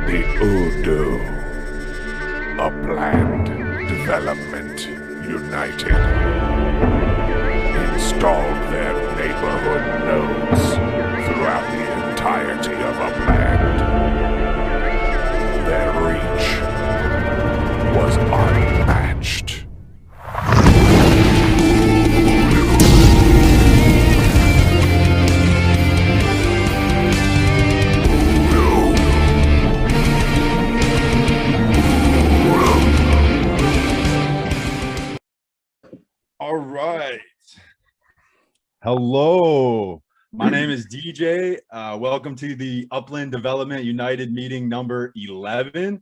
The UDU, Upland Development United, installed their neighborhood nodes throughout the entirety of Upland. Their reach was unmatched. All right. Hello. My name is DJ. Welcome to the Upland Development United meeting number 11.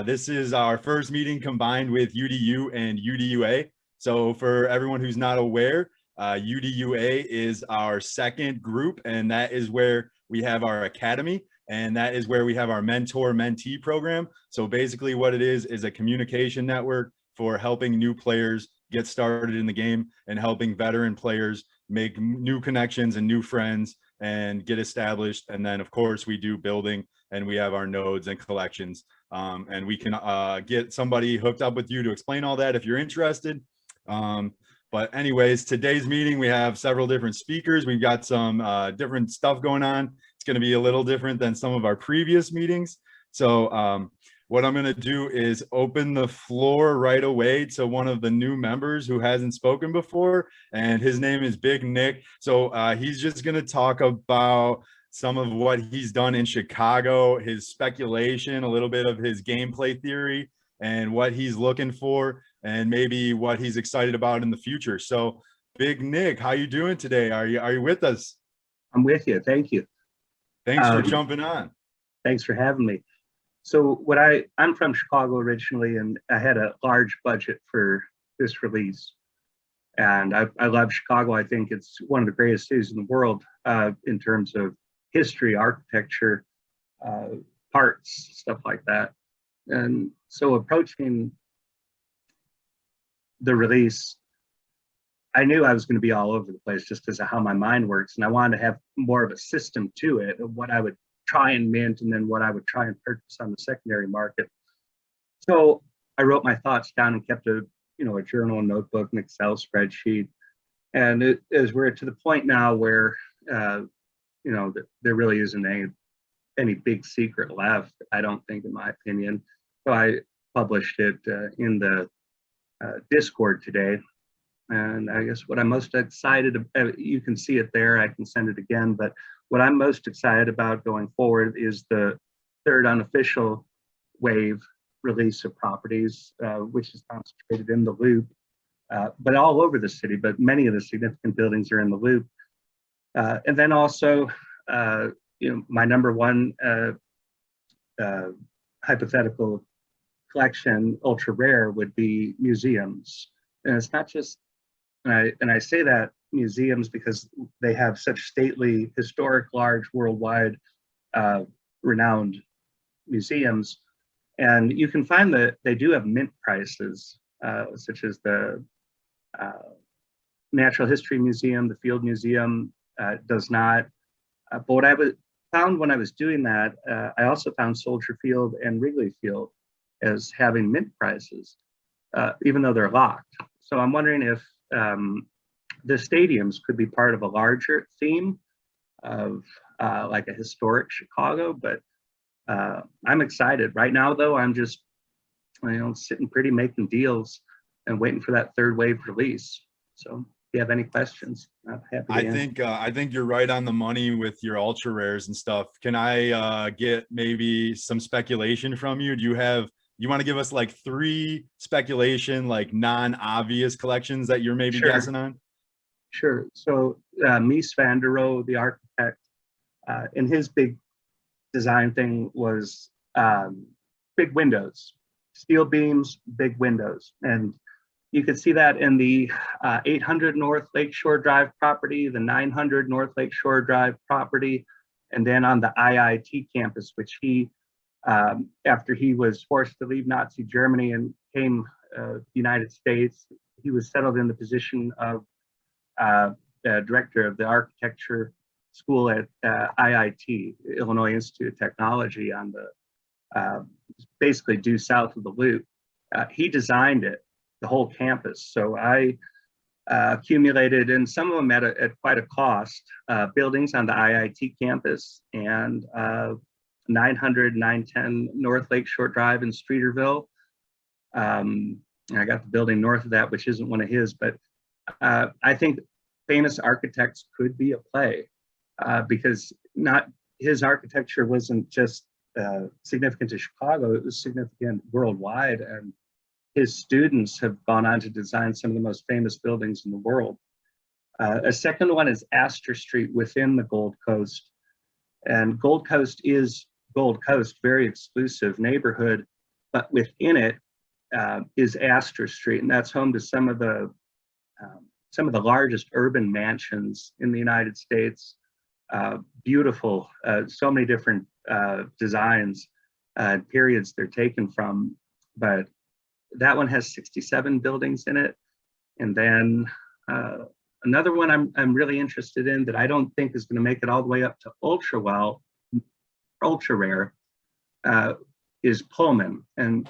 This is our first meeting combined with UDU and UDUA. So for everyone who's not aware, UDUA is our second group, and that is where we have our academy, and that is where we have our mentor-mentee program. So basically what it is a communication network for helping new players get started in the game and helping veteran players make new connections and new friends and get established. And then of course we do building, and we have our nodes and collections, and we can get somebody hooked up with you to explain all that if you're interested. But anyways, today's meeting, we have several different speakers. We've got some different stuff going on. It's going to be a little different than some of our previous meetings. So what I'm going to do is open the floor right away to one of the new members who hasn't spoken before, and his name is BigNick. So he's just going to talk about some of what he's done in Chicago, his speculation, a little bit of his gameplay theory, and what he's looking for, and maybe what he's excited about in the future. So BigNick, how you doing today? Are you with us? I'm with you. Thank you. Thanks for jumping on. Thanks for having me. So I'm from Chicago originally, and I had a large budget for this release. And I love Chicago. I think it's one of the greatest cities in the world in terms of history, architecture, parts, stuff like that. And so approaching the release, I knew I was going to be all over the place just because of how my mind works. And I wanted to have more of a system to it of what I would try and mint, and then what I would try and purchase on the secondary market. So I wrote my thoughts down and kept a journal, a notebook, an Excel spreadsheet. And as we're to the point now where there really isn't any big secret left, I don't think, in my opinion. So I published it in the Discord today. And I guess what I'm most excited about, you can see it there, I can send it again, but what I'm most excited about going forward is the third unofficial wave release of properties, which is concentrated in the loop, but all over the city, but many of the significant buildings are in the loop. And then also, my number one hypothetical collection, ultra rare, would be museums. And it's not just, and I say that museums because they have such stately, historic, large, worldwide, renowned museums. And you can find that they do have mint prices, such as the Natural History Museum, the Field Museum does not. But what I found when I was doing that, I also found Soldier Field and Wrigley Field as having mint prices, even though they're locked. So I'm wondering if the stadiums could be part of a larger theme of like a historic Chicago, but I'm excited. Right now, though, I'm just sitting pretty, making deals and waiting for that third wave release. So if you have any questions, I'm happy to answer. I think you're right on the money with your ultra rares and stuff. Can I get maybe some speculation from you? You want to give us like 3 speculation, like non-obvious collections that you're maybe guessing on? Sure. So Mies van der Rohe, the architect, and his big design thing was big windows, steel beams, big windows. And you could see that in the 800 North Lakeshore Drive property, the 900 North Lakeshore Drive property, and then on the IIT campus, which he, after he was forced to leave Nazi Germany and came to the United States, he was settled in the position of director of the architecture school at IIT, Illinois Institute of Technology, on the basically due south of the Loop. He designed it, the whole campus. So I accumulated, and some of them at quite a cost, buildings on the IIT campus and 900, 910 North Lakeshore Drive in Streeterville. And I got the building north of that, which isn't one of his, but I think famous architects could be a play because not his architecture wasn't just significant to Chicago, it was significant worldwide. And his students have gone on to design some of the most famous buildings in the world. A second one is Astor Street within the Gold Coast. And Gold Coast is Gold Coast, very exclusive neighborhood, but within it is Astor Street, and that's home to some of the largest urban mansions in the United States. Beautiful, so many different designs, periods they're taken from, but that one has 67 buildings in it. And then another one I'm really interested in that I don't think is going to make it all the way up to ultra rare, is Pullman. And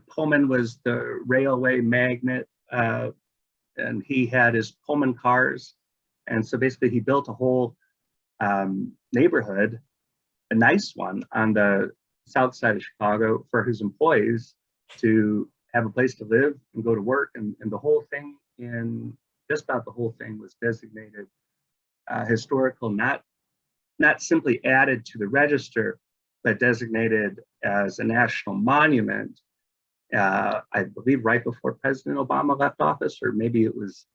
Pullman was the railway magnate, and he had his Pullman cars. And so basically he built a whole neighborhood, a nice one on the south side of Chicago for his employees to have a place to live and go to work. And the whole thing, just about the whole thing, was designated historical, not simply added to the register, but designated as a national monument. I believe right before President Obama left office, or maybe it was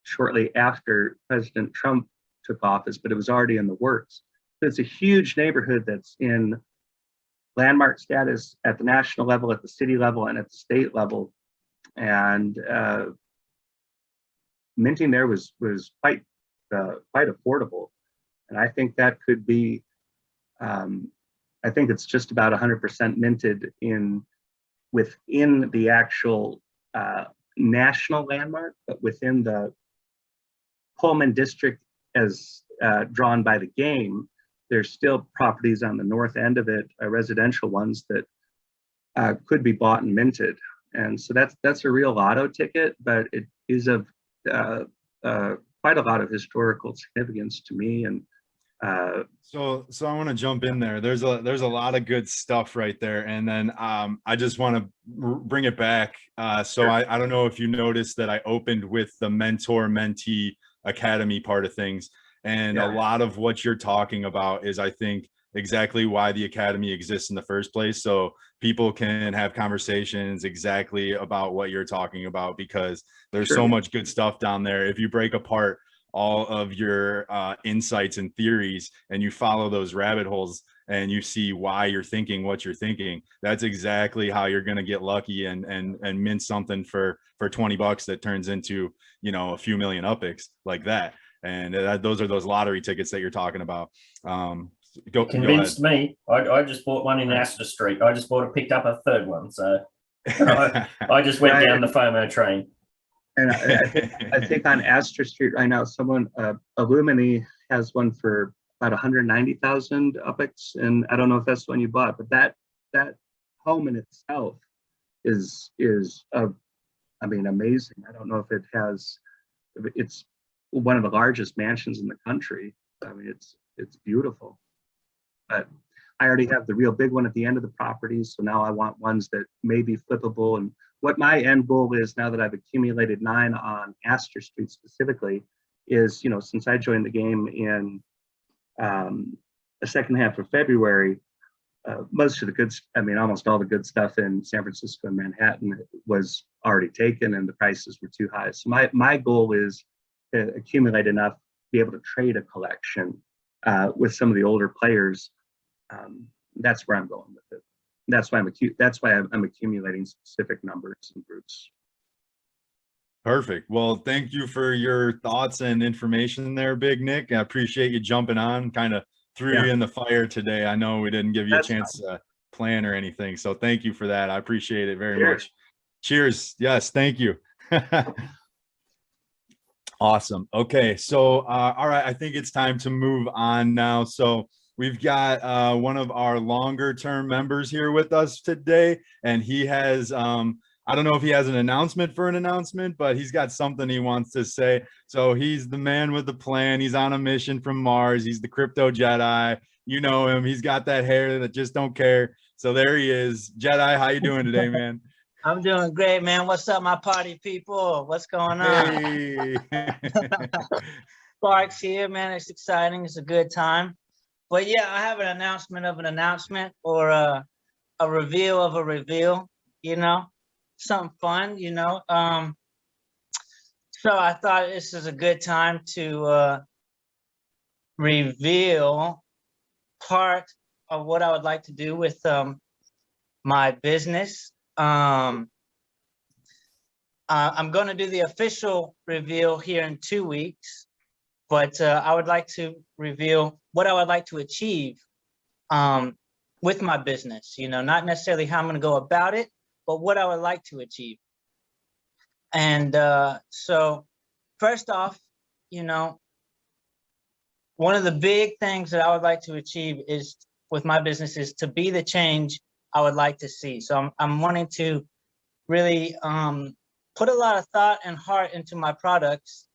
shortly after President Trump took office, but it was already in the works. So it's a huge neighborhood that's in landmark status at the national level, at the city level, and at the state level. And minting there was quite affordable. And I think that could be, I think it's just about 100% minted within the actual national landmark, but within the Pullman district as drawn by the game, there's still properties on the north end of it, residential ones that could be bought and minted. And so that's a real lotto ticket, but it is of quite a lot of historical significance to me. And so I want to jump in there. There's a lot of good stuff right there. And then I just want to bring it back. So I don't know if you noticed that I opened with the mentor-mentee academy part of things. And a lot of what you're talking about is, I think, exactly why the academy exists in the first place. So people can have conversations exactly about what you're talking about, because there's so much good stuff down there. If you break apart all of your insights and theories and you follow those rabbit holes and you see why you're thinking what you're thinking, that's exactly how you're going to get lucky and mint something for $20 that turns into, a few million upics like that. And those are those lottery tickets that you're talking about. Convinced me. I just bought one in Astor Street. I just picked up a third one. So I just went down the FOMO train. And I think on Astor Street right now, someone, Illumini has one for about 190,000 upics. And I don't know if that's the one you bought, but that home in itself is amazing. I don't know if it's one of the largest mansions in the country. I mean, it's beautiful. But I already have the real big one at the end of the property, so now I want ones that may be flippable. And what my end goal is, now that I've accumulated 9 on Astor Street specifically, is, since I joined the game in the second half of February, almost all the good stuff in San Francisco and Manhattan was already taken and the prices were too high. So my goal is to accumulate enough to be able to trade a collection with some of the older players. That's where I'm going with it. That's why I'm accumulating specific numbers and groups. Perfect. Well, thank you for your thoughts and information there, Big Nick. I appreciate you jumping on, kind of threw you in the fire today. I know we didn't give you a chance to plan or anything. So thank you for that. I appreciate it very much. Cheers. Yes. Thank you. Awesome. Okay. So, all right. I think it's time to move on now. So we've got one of our longer term members here with us today, and he has I don't know if he has an announcement for an announcement, but he's got something he wants to say. So he's the man with the plan. He's on a mission from Mars. He's the CryptoJedi. You know him. He's got that hair that just don't care. So there he is. Jedi, how you doing today, man? I'm doing great, man. What's up, my party people? What's going on? Hey. Sparks here, man. It's exciting. It's a good time. But yeah, I have an announcement of an announcement, or a reveal of a reveal, you know, something fun, you know. So I thought this is a good time to reveal part of what I would like to do with my business. I'm going to do the official reveal here in 2 weeks, but I would like to reveal what I would like to achieve with my business, you know, not necessarily how I'm going to go about it, but what I would like to achieve. And so first off, you know, one of the big things that I would like to achieve is with my business is to be the change I would like to see. So I'm wanting to really put a lot of thought and heart into my products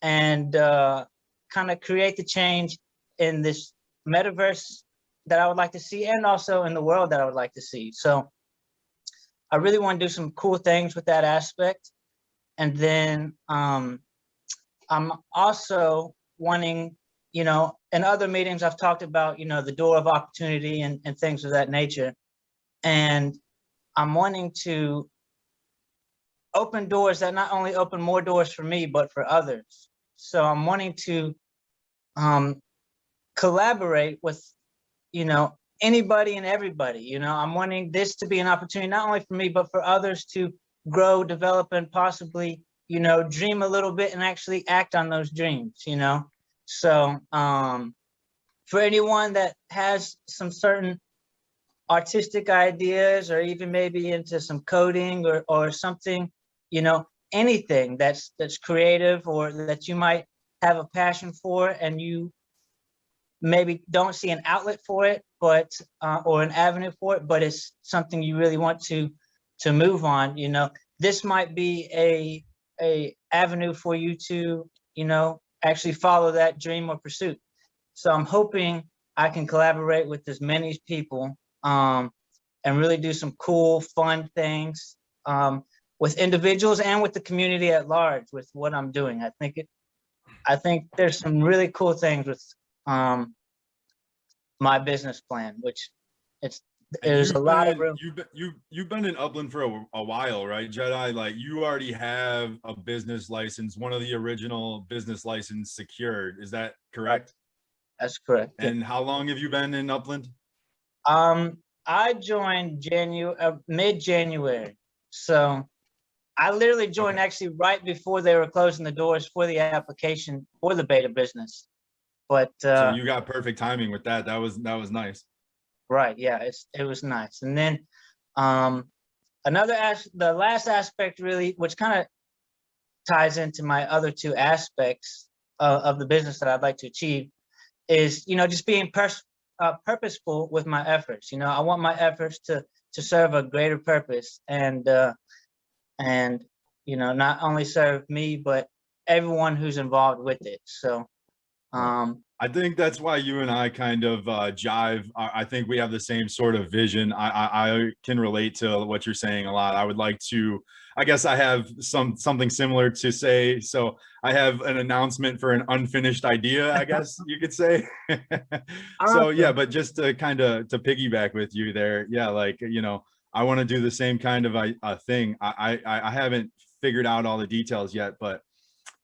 and kind of create the change in this metaverse that I would like to see, and also in the world that I would like to see. So I really want to do some cool things with that aspect. And then I'm also wanting, you know, in other meetings I've talked about, you know, the door of opportunity and things of that nature. And I'm wanting to open doors that not only open more doors for me, but for others. So I'm wanting to collaborate with, you know, anybody and everybody. You know, I'm wanting this to be an opportunity, not only for me, but for others to grow, develop, and possibly, you know, dream a little bit and actually act on those dreams, you know. So for anyone that has some certain artistic ideas, or even maybe into some coding or something, you know, anything that's creative, or that you might have a passion for, and you maybe don't see an outlet for it, but or an avenue for it, but it's something you really want to move on, you know, this might be a avenue for you to, you know, actually follow that dream or pursuit. So I'm hoping I can collaborate with as many people and really do some cool, fun things with individuals and with the community at large with what I'm doing. I think there's some really cool things with my business plan, which there's a lot of room. You've been in Upland for a while, right, Jedi? Like, you already have a business license, one of the original business license secured. Is that correct? That's correct. And how long have you been in Upland? I joined mid-January. So I literally joined actually right before they were closing the doors for the application for the beta business. But so you got perfect timing with that. That was nice. Right. Yeah, it was nice. And then the last aspect really, which kind of ties into my other two aspects of the business that I'd like to achieve, is, you know, just being purposeful with my efforts. You know, I want my efforts to serve a greater purpose, and you know, not only serve me, but everyone who's involved with it. So I think that's why you and I kind of jive. I think we have the same sort of vision. I can relate to what you're saying a lot. I would like to, I guess I have something similar to say. So I have an announcement for an unfinished idea, I guess you could say. So yeah, but just to kind of to piggyback with you there. Yeah, like, you know, I want to do the same kind of a thing. I haven't figured out all the details yet, but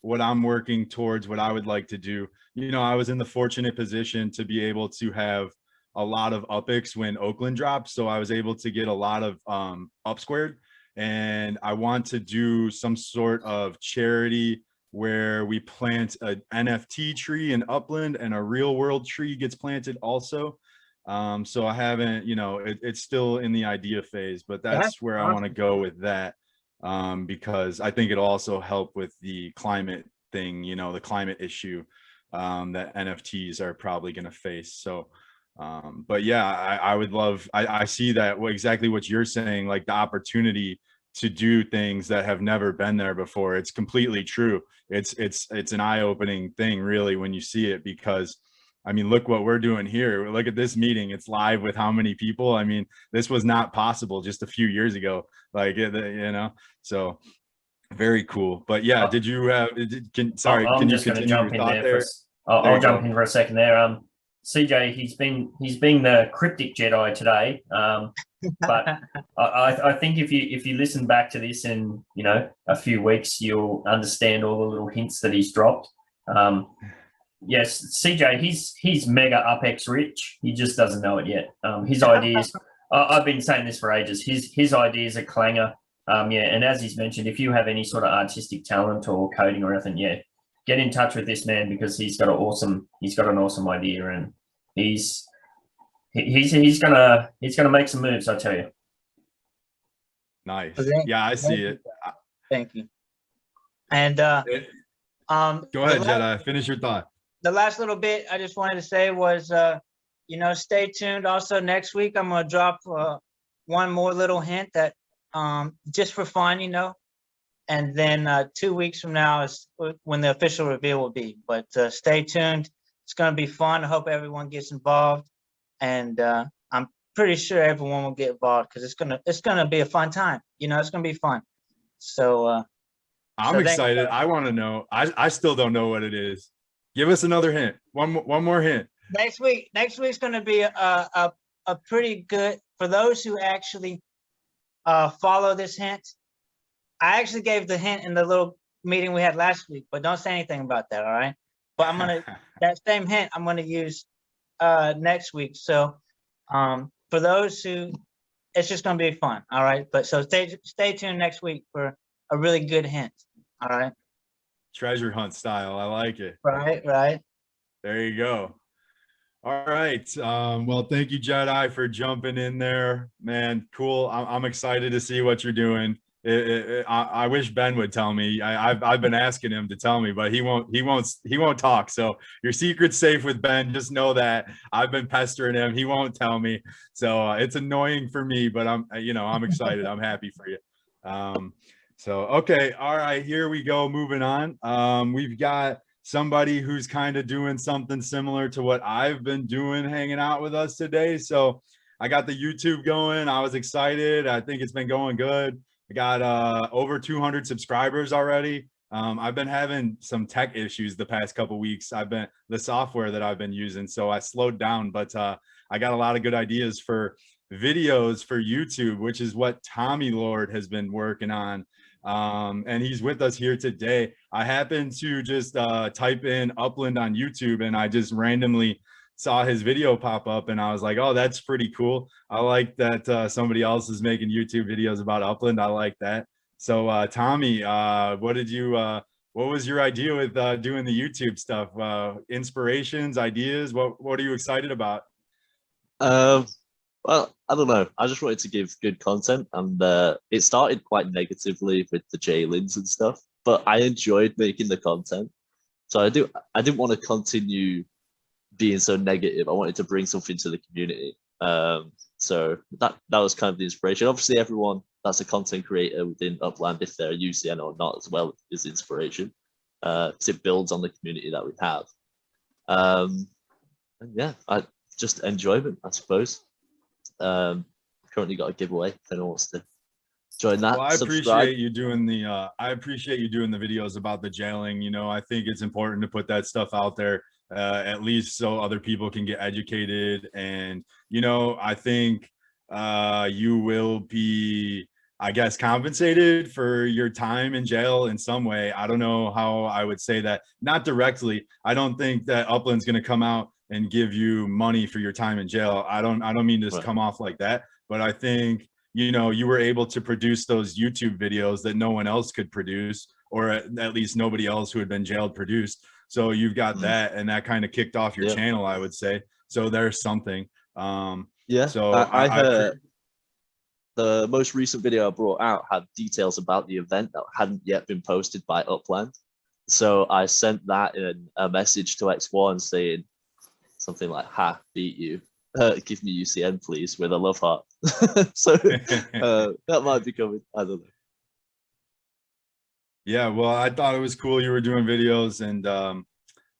what I'm working towards, what I would like to do, you know, I was in the fortunate position to be able to have a lot of UPIX when Oakland dropped. So I was able to get a lot of up squared, and I want to do some sort of charity where we plant an NFT tree in Upland and a real world tree gets planted also. So I haven't, you know, it's still in the idea phase, but that's where I want to go with that. Because I think it'll also help with the climate thing, you know, the climate issue that NFTs are probably going to face. So But yeah, I would love, I see that exactly what you're saying, like the opportunity to do things that have never been there before. It's completely true. It's an eye-opening thing really when you see it, because I mean, look what we're doing here. Look at this meeting. It's live with how many people? I mean, this was not possible just a few years ago. Like, you know, so very cool. But yeah, did you have, sorry, I'm can you just going to continue your jump in thought there. there? I'll jump in for a second there. CJ, he's been the cryptic Jedi today. But I think if you listen back to this in, you know, a few weeks, you'll understand all the little hints that he's dropped. Yes, CJ, he's mega UpX rich. He just doesn't know it yet. His ideas, I've been saying this for ages. His ideas are clanger. Yeah, and as he's mentioned, if you have any sort of artistic talent or coding or anything, yeah, get in touch with this man, because he's got an awesome idea, and he's gonna make some moves, I tell you. Nice. Yeah, I see it. Thank you. And go ahead, Jedi. Finish your thought. The last little bit I just wanted to say was, you know, stay tuned. Also, next week I'm gonna drop one more little hint that just for fun, you know, and then 2 weeks from now is when the official reveal will be. But stay tuned. It's gonna be fun. I hope everyone gets involved, and I'm pretty sure everyone will get involved, because it's gonna be a fun time. You know, it's gonna be fun. So I'm excited. I want to know. I still don't know what it is. Give us another hint. One more hint. Next week's going to be a pretty good, for those who actually follow this hint. I actually gave the hint in the little meeting we had last week, but don't say anything about that, all right? But I'm gonna that same hint I'm gonna use next week. So for those who, it's just gonna be fun, all right? But so stay tuned next week for a really good hint, all right? Treasure hunt style. I like it. Right. There you go. All right. Well, thank you, Jedi, for jumping in there, man. Cool. I'm excited to see what you're doing. I wish Ben would tell me. I've been asking him to tell me, but he won't talk. So your secret's safe with Ben. Just know that I've been pestering him. He won't tell me. So it's annoying for me, but I'm excited. I'm happy for you. So, okay. All right, here we go. Moving on. We've got somebody who's kind of doing something similar to what I've been doing, hanging out with us today. So I got the YouTube going. I was excited. I think it's been going good. I got over 200 subscribers already. I've been having some tech issues the past couple weeks. The software that I've been using, so I slowed down, but I got a lot of good ideas for videos for YouTube, which is what Tommy Lord has been working on. And he's with us here today. I happened to just type in Upland on YouTube, and I just randomly saw his video pop up, and I was like, oh, that's pretty cool. I like that somebody else is making YouTube videos about Upland. I like that. So Tommy, what was your idea with doing the YouTube stuff? Inspirations, ideas? What are you excited about? Well, I don't know. I just wanted to give good content, and it started quite negatively with the J-Lins and stuff, but I enjoyed making the content. So I didn't want to continue being so negative. I wanted to bring something to the community. So that was kind of the inspiration. Obviously, everyone that's a content creator within Upland, if they're a UCN or not as well, is inspiration. Because it builds on the community that we have. And yeah, just enjoyment, I suppose. Currently got a giveaway if anyone wants to join that. Well, I appreciate you doing the videos about the jailing. You know, I think it's important to put that stuff out there, at least so other people can get educated. And you know, I think you will be, I guess, compensated for your time in jail in some way. I don't know how I would say that, not directly. I don't think that Upland's going to come out and give you money for your time in jail. I don't mean to come off like that, but I think, you know, you were able to produce those YouTube videos that no one else could produce, or at least nobody else who had been jailed produced. So you've got that, and that kind of kicked off your channel, I would say. So there's something. So I heard the most recent video I brought out had details about the event that hadn't yet been posted by Upland. So I sent that in a message to X1 saying something like, "Ha, beat you." give me UCN, please, with a love heart. So that might be coming. I don't know. Yeah, well, I thought it was cool you were doing videos, and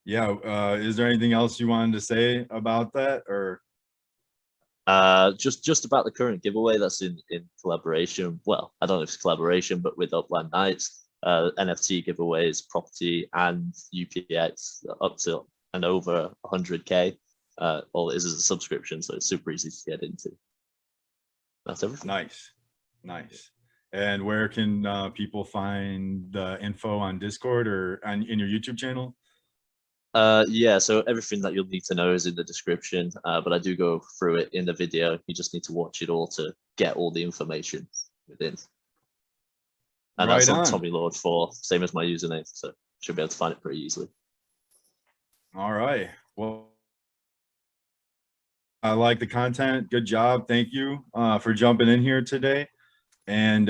yeah, is there anything else you wanted to say about that, or? Just about the current giveaway that's in collaboration. Well, I don't know if it's collaboration, but with Upland Nights, NFT giveaways, property, and UPX up to and over 100K. All it is a subscription, so it's super easy to get into. That's everything. Nice. And where can people find the info on Discord or in your YouTube channel? Yeah, so everything that you'll need to know is in the description, but I do go through it in the video. You just need to watch it all to get all the information within. And Right that's on on. Tommy Lord 4, same as my username, so should be able to find it pretty easily. All right. Well, I like the content. Good job. Thank you for jumping in here today. And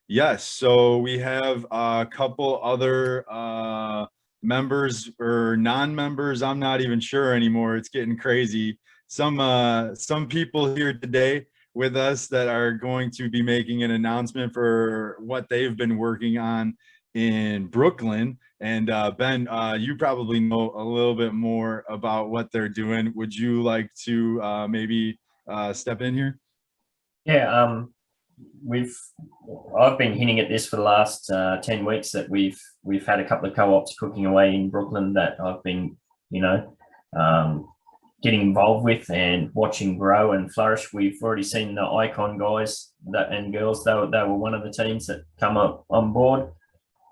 yes, so we have a couple other members or non-members. I'm not even sure anymore. It's getting crazy. Some people here today with us that are going to be making an announcement for what they've been working on in Brooklyn. And Ben, you probably know a little bit more about what they're doing. Would you like to maybe step in here? Yeah, I've been hinting at this for the last 10 weeks that we've had a couple of co-ops cooking away in Brooklyn that I've been, getting involved with and watching grow and flourish. We've already seen the Icon guys and girls. They were one of the teams that come up on board.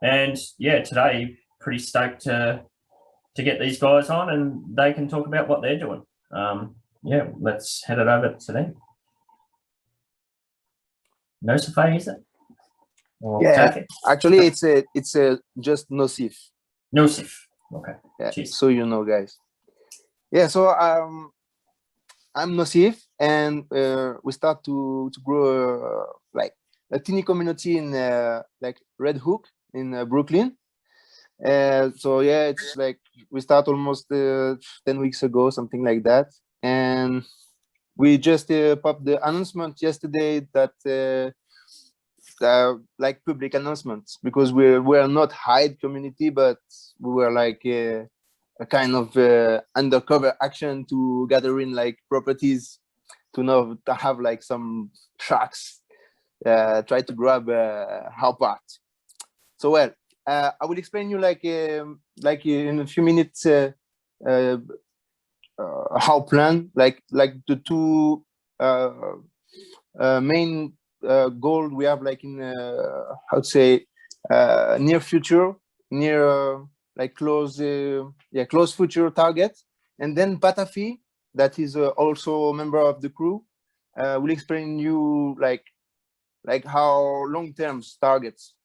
And yeah, today pretty stoked to get these guys on and they can talk about what they're doing. Yeah, let's head it over to them. Nociphe, is it? Or Yeah, Pitaphe? actually, it's just Nociphe. Nociphe. Okay. Yeah, Cheers. so you know, guys. Yeah, so I'm Nociphe, and we start to grow like a teeny community in like Red Hook in Brooklyn. So yeah, it's like we start almost 10 weeks ago, something like that, and we just popped the announcement yesterday that like public announcements, because we're not hide community, but we were like a kind of undercover action to gather in like properties to have like some sharks try to grab our part. So well, I will explain you like in a few minutes how plan like the two main goal we have like in how to say near future, near like close future target. And then Pitaphe, that is also a member of the crew, will explain you like how long-term targets.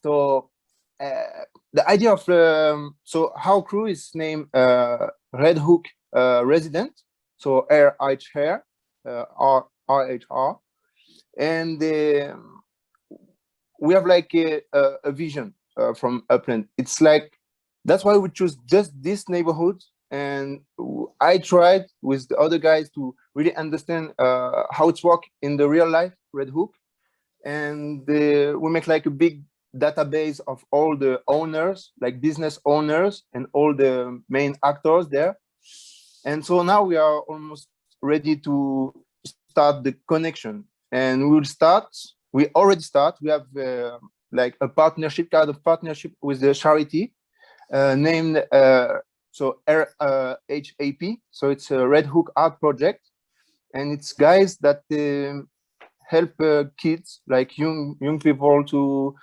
So the idea of so how crew is named Red Hook Resident, so RHR, RHR, and we have like a vision from Upland. It's like that's why we choose just this neighborhood, and I tried with the other guys to really understand how it's work in the real life Red Hook, and we make like a big database of all the owners, like business owners, and all the main actors there. And so now we are almost ready to start the connection, and we already start. We have like a partnership, kind of partnership with the charity named so RHAP. So it's a Red Hook Art Project, and it's guys that help kids, like young people, to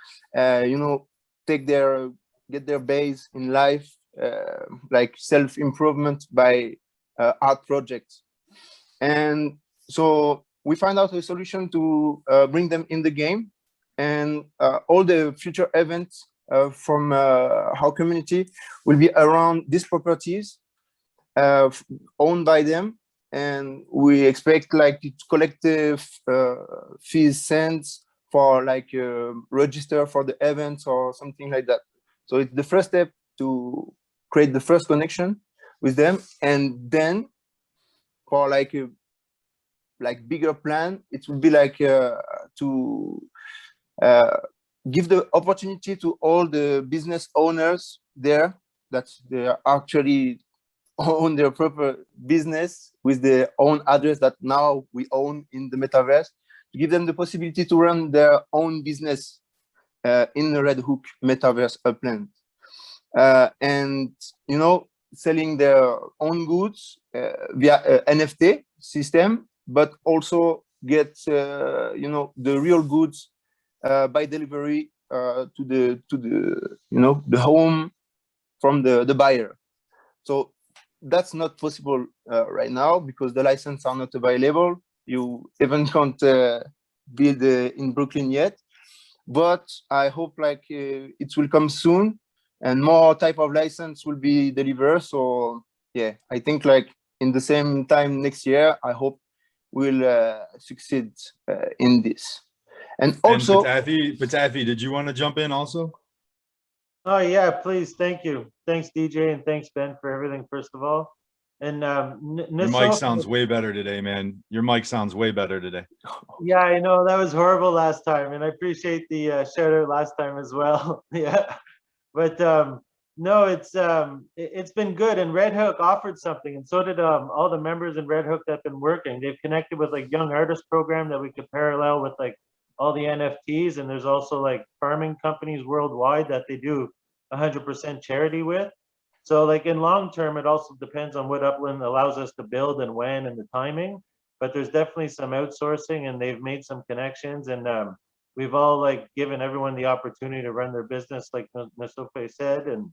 get their base in life, like self-improvement by art projects. And so we find out a solution to bring them in the game, and all the future events from our community will be around these properties owned by them. And we expect like to collect fees, cents for like register for the events or something like that. So it's the first step to create the first connection with them, and then for like a bigger plan, it would be like to give the opportunity to all the business owners there that they actually own their proper business with their own address that now we own in the metaverse, to give them the possibility to run their own business in the Red Hook metaverse Upland, and you know, selling their own goods via NFT system, but also get you know, the real goods by delivery to the you know, the home from the buyer. So that's not possible right now because the licenses are not available. You even can't build in Brooklyn yet, but I hope like it will come soon and more type of license will be delivered. So yeah, I think like in the same time next year, I hope we'll succeed in this. And also, Pitaphe, did you want to jump in also? Oh yeah, please. Thank you. Thanks, DJ, and thanks, Ben, for everything, first of all. And your mic sounds way better today, man. Your mic sounds way better today. Yeah, I know that was horrible last time, and I appreciate the shout out last time as well. Yeah, but no, it's been good, and Red Hook offered something, and so did all the members in Red Hook that've been working. They've connected with like Young Artist Program that we could parallel with like all the NFTs, and there's also like farming companies worldwide that they do 100% charity with. So like in long term, it also depends on what Upland allows us to build and when and the timing, but there's definitely some outsourcing and they've made some connections, and we've all like given everyone the opportunity to run their business like Nociphe said, and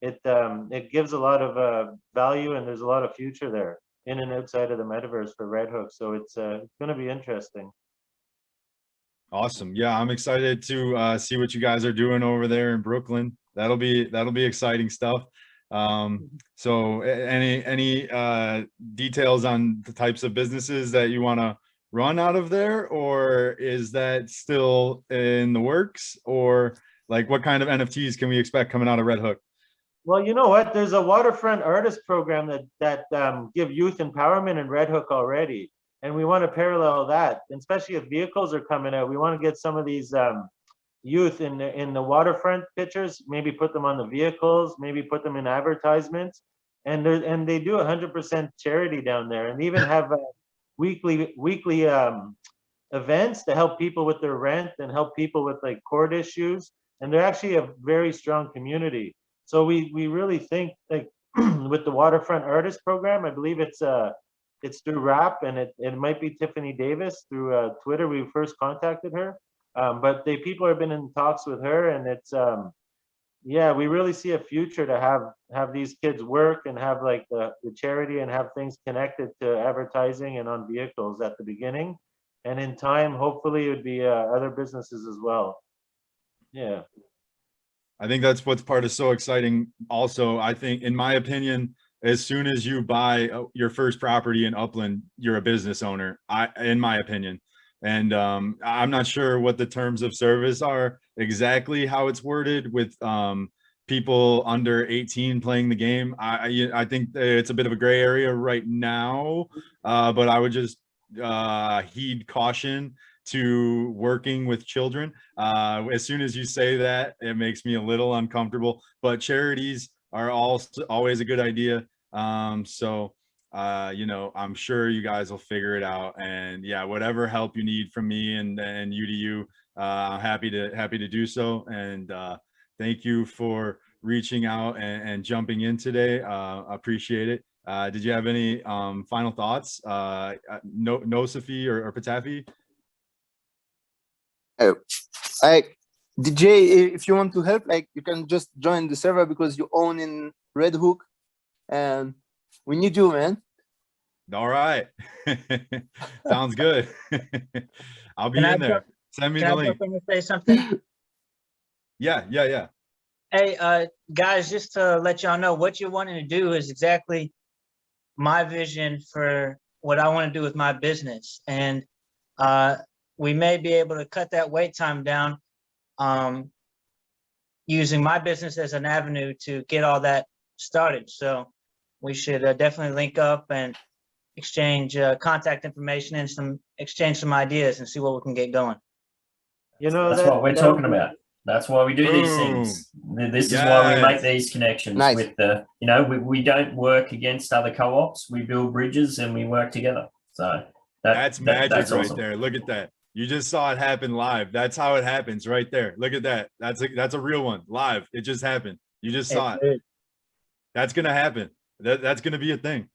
it gives a lot of value, and there's a lot of future there in and outside of the metaverse for Red Hook. So it's going to be interesting. Awesome. Yeah, I'm excited to see what you guys are doing over there in Brooklyn. That'll be exciting stuff. So any details on the types of businesses that you want to run out of there, or is that still in the works, or like what kind of NFTs can we expect coming out of Red Hook? Well, you know what? There's a waterfront artist program that give youth empowerment in Red Hook already. And we want to parallel that, and especially if vehicles are coming out. We want to get some of these youth in the waterfront pictures, maybe put them on the vehicles, maybe put them in advertisements, and they do 100% charity down there, and even have weekly events to help people with their rent and help people with like court issues. And they're actually a very strong community. So we really think like with the waterfront artist program, I believe it's through RAP, and it might be Tiffany Davis through Twitter. We first contacted her, but people have been in talks with her, and it's yeah, we really see a future to have these kids work and have like the charity and have things connected to advertising and on vehicles at the beginning, and in time, hopefully, it would be other businesses as well. Yeah, I think that's what's part of so exciting. Also, I think, in my opinion, as soon as you buy your first property in Upland, you're a business owner, in my opinion. And I'm not sure what the terms of service are exactly, how it's worded with people under 18 playing the game. I think it's a bit of a gray area right now, but I would just heed caution to working with children. As soon as you say that, it makes me a little uncomfortable, but charities are always a good idea. So you know, I'm sure you guys will figure it out, and yeah, whatever help you need from me and UDU, I'm happy to do so. And thank you for reaching out and jumping in today. Appreciate it. Did you have any final thoughts, Nociphe or Pitaphe? DJ, if you want to help, like you can just join the server because you own in Red Hook, and we need you, man. All right. Sounds good. I'll be in there. Send me the link. Can I say something? Yeah. Hey, guys, just to let y'all know, what you're wanting to do is exactly my vision for what I want to do with my business. And we may be able to cut that wait time down using my business as an avenue to get all that started. So we should definitely link up and exchange contact information and exchange some ideas and see what we can get going. You know, That's what we're talking about. That's why we do these things. This is why we make these connections Nice. with the, you know, we don't work against other co-ops. We build bridges and we work together. So That's magic that's right awesome. there. Look at that. You just saw it happen live. That's how it happens right there. Look at that. That's a real one live. It just happened. You just saw it. That's going to happen. That's going to be a thing.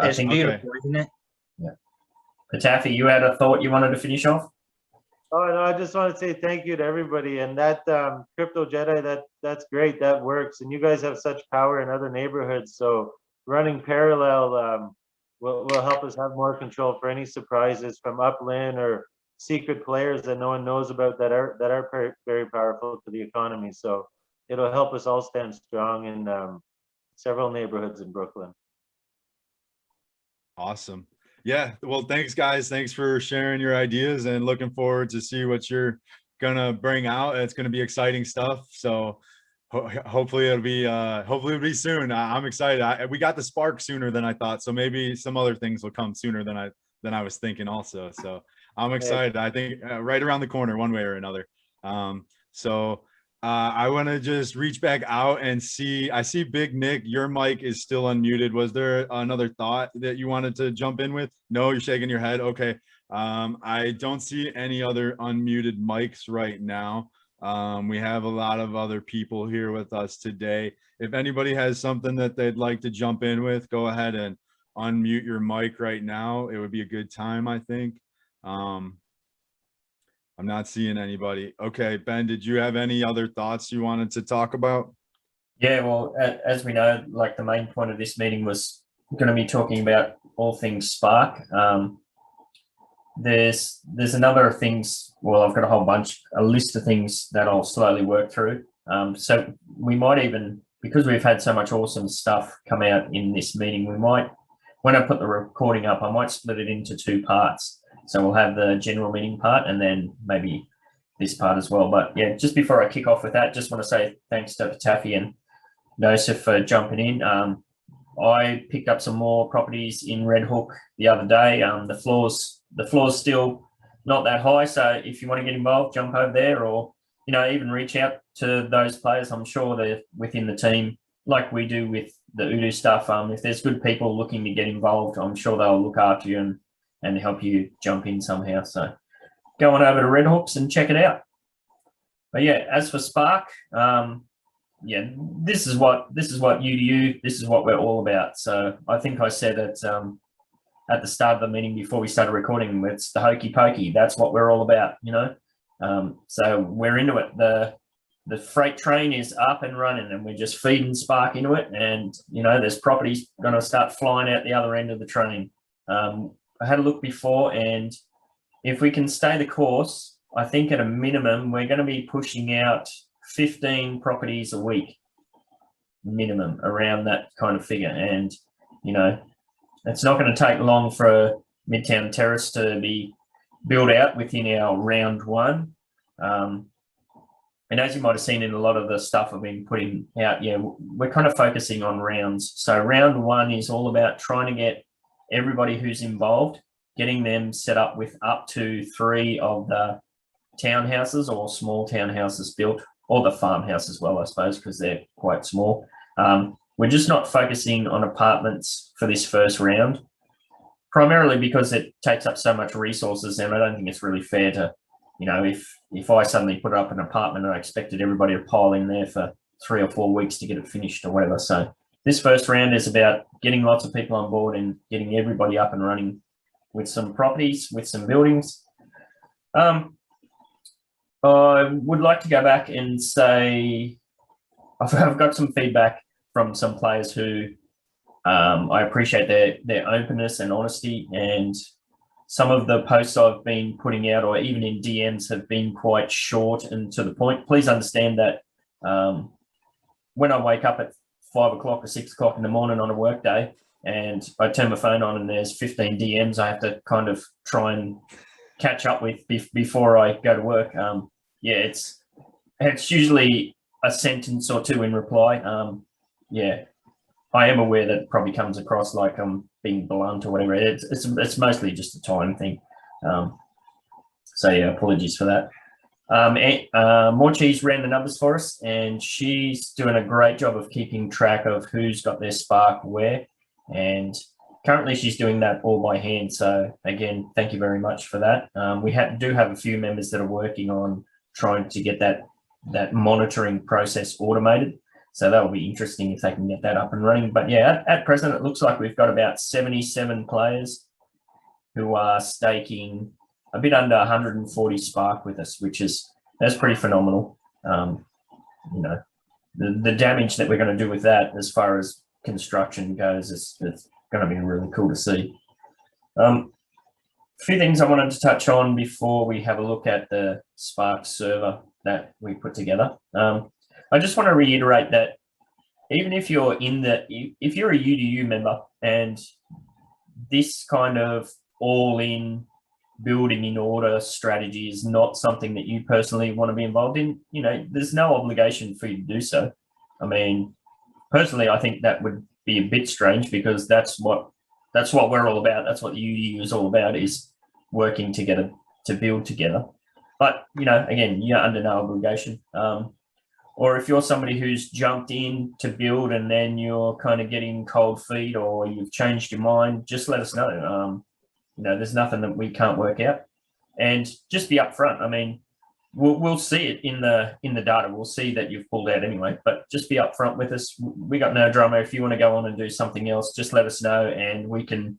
I It's think, beautiful, isn't it? Pitaphe, you had a thought you wanted to finish off? Oh no, I just want to say thank you to everybody, and that CryptoJedi, that's great, that works, and you guys have such power in other neighborhoods, so running parallel will help us have more control for any surprises from Upland or secret players that no one knows about that are very powerful to the economy. So it'll help us all stand strong in several neighborhoods in Brooklyn. Awesome. Yeah. Well, thanks guys. Thanks for sharing your ideas and looking forward to see what you're going to bring out. It's going to be exciting stuff. So hopefully it'll be soon. I'm excited. We got the spark sooner than I thought. So maybe some other things will come sooner than I was thinking also. So I'm excited. I think right around the corner one way or another. I want to just reach back out and see. I see BigNick, your mic is still unmuted. Was there another thought that you wanted to jump in with? No, you're shaking your head. Okay. I don't see any other unmuted mics right now. We have a lot of other people here with us today. If anybody has something that they'd like to jump in with, go ahead and unmute your mic right now. It would be a good time, I think. I'm not seeing anybody. Okay, Ben, did you have any other thoughts you wanted to talk about? Yeah, well, as we know, like the main point of this meeting was going to be talking about all things Spark. There's a number of things. Well, I've got a list of things that I'll slowly work through. So we might even, because we've had so much awesome stuff come out in this meeting, we might, when I put the recording up, I might split it into 2 parts. So we'll have the general meeting part and then maybe this part as well. But yeah, just before I kick off with that, just want to say thanks to Pitaphe and Nociphe for jumping in. I picked up some more properties in Red Hook the other day. The floor's still not that high, so if you want to get involved, jump over there, or even reach out to those players. I'm sure they're within the team, like we do with the UDU stuff. If there's good people looking to get involved, I'm sure they'll look after you and help you jump in somehow. So go on over to Red Hooks and check it out. But yeah, as for Spark, yeah, this is what UDU, this is what we're all about. So I think I said it at the start of the meeting before we started recording, it's the hokey pokey. That's what we're all about, So we're into it. The freight train is up and running, and we're just feeding Spark into it. And there's properties going to start flying out the other end of the train. I had a look before, and if we can stay the course, I think at a minimum, we're going to be pushing out 15 properties a week, minimum, around that kind of figure. And, it's not going to take long for Midtown Terrace to be built out within our round 1. And as you might have seen in a lot of the stuff I've been putting out, yeah, we're kind of focusing on rounds. So round 1 is all about trying to get everybody who's involved, getting them set up with up to 3 of the townhouses or small townhouses built, or the farmhouse as well, I suppose, because they're quite small. We're just not focusing on apartments for this first round, primarily because it takes up so much resources, and I don't think it's really fair to, if I suddenly put up an apartment and I expected everybody to pile in there for 3 or 4 weeks to get it finished or whatever. So this first round is about getting lots of people on board and getting everybody up and running with some properties, with some buildings. I would like to go back and say I've got some feedback from some players who I appreciate their openness and honesty, and some of the posts I've been putting out, or even in DMs, have been quite short and to the point. Please understand that when I wake up at 5 o'clock or 6 o'clock in the morning on a work day and I turn my phone on and there's 15 DMs I have to kind of try and catch up with before I go to work. Yeah, it's usually a sentence or 2 in reply. Yeah, I am aware that it probably comes across like I'm being blunt or whatever. It's mostly just a time thing. So yeah, apologies for that. Morchie's ran the numbers for us, and she's doing a great job of keeping track of who's got their spark where, and currently she's doing that all by hand. So again, thank you very much for that. We do have a few members that are working on trying to get that monitoring process automated. So that will be interesting if they can get that up and running. But yeah, at present, it looks like we've got about 77 players who are staking a bit under 140 spark with us, that's pretty phenomenal. You know, the damage that we're going to do with that as far as construction goes is going to be really cool to see. A few things I wanted to touch on before we have a look at the Spark server that we put together. I just want to reiterate that even if you're if you're a UDU member and this kind of all-in building in order strategy is not something that you personally want to be involved in, you know, there's no obligation for you to do so. I mean, personally, I think that would be a bit strange because that's what we're all about. That's what the UDU is all about, is working together to build together. But, you know, again, you're under no obligation. Or if you're somebody who's jumped in to build and then you're kind of getting cold feet or you've changed your mind, just let us know. You know, there's nothing that we can't work out, and just be upfront. I mean, we'll see it in the data. We'll see that you've pulled out anyway, but just be upfront with us. We got no drama. If you want to go on and do something else, just let us know, and we can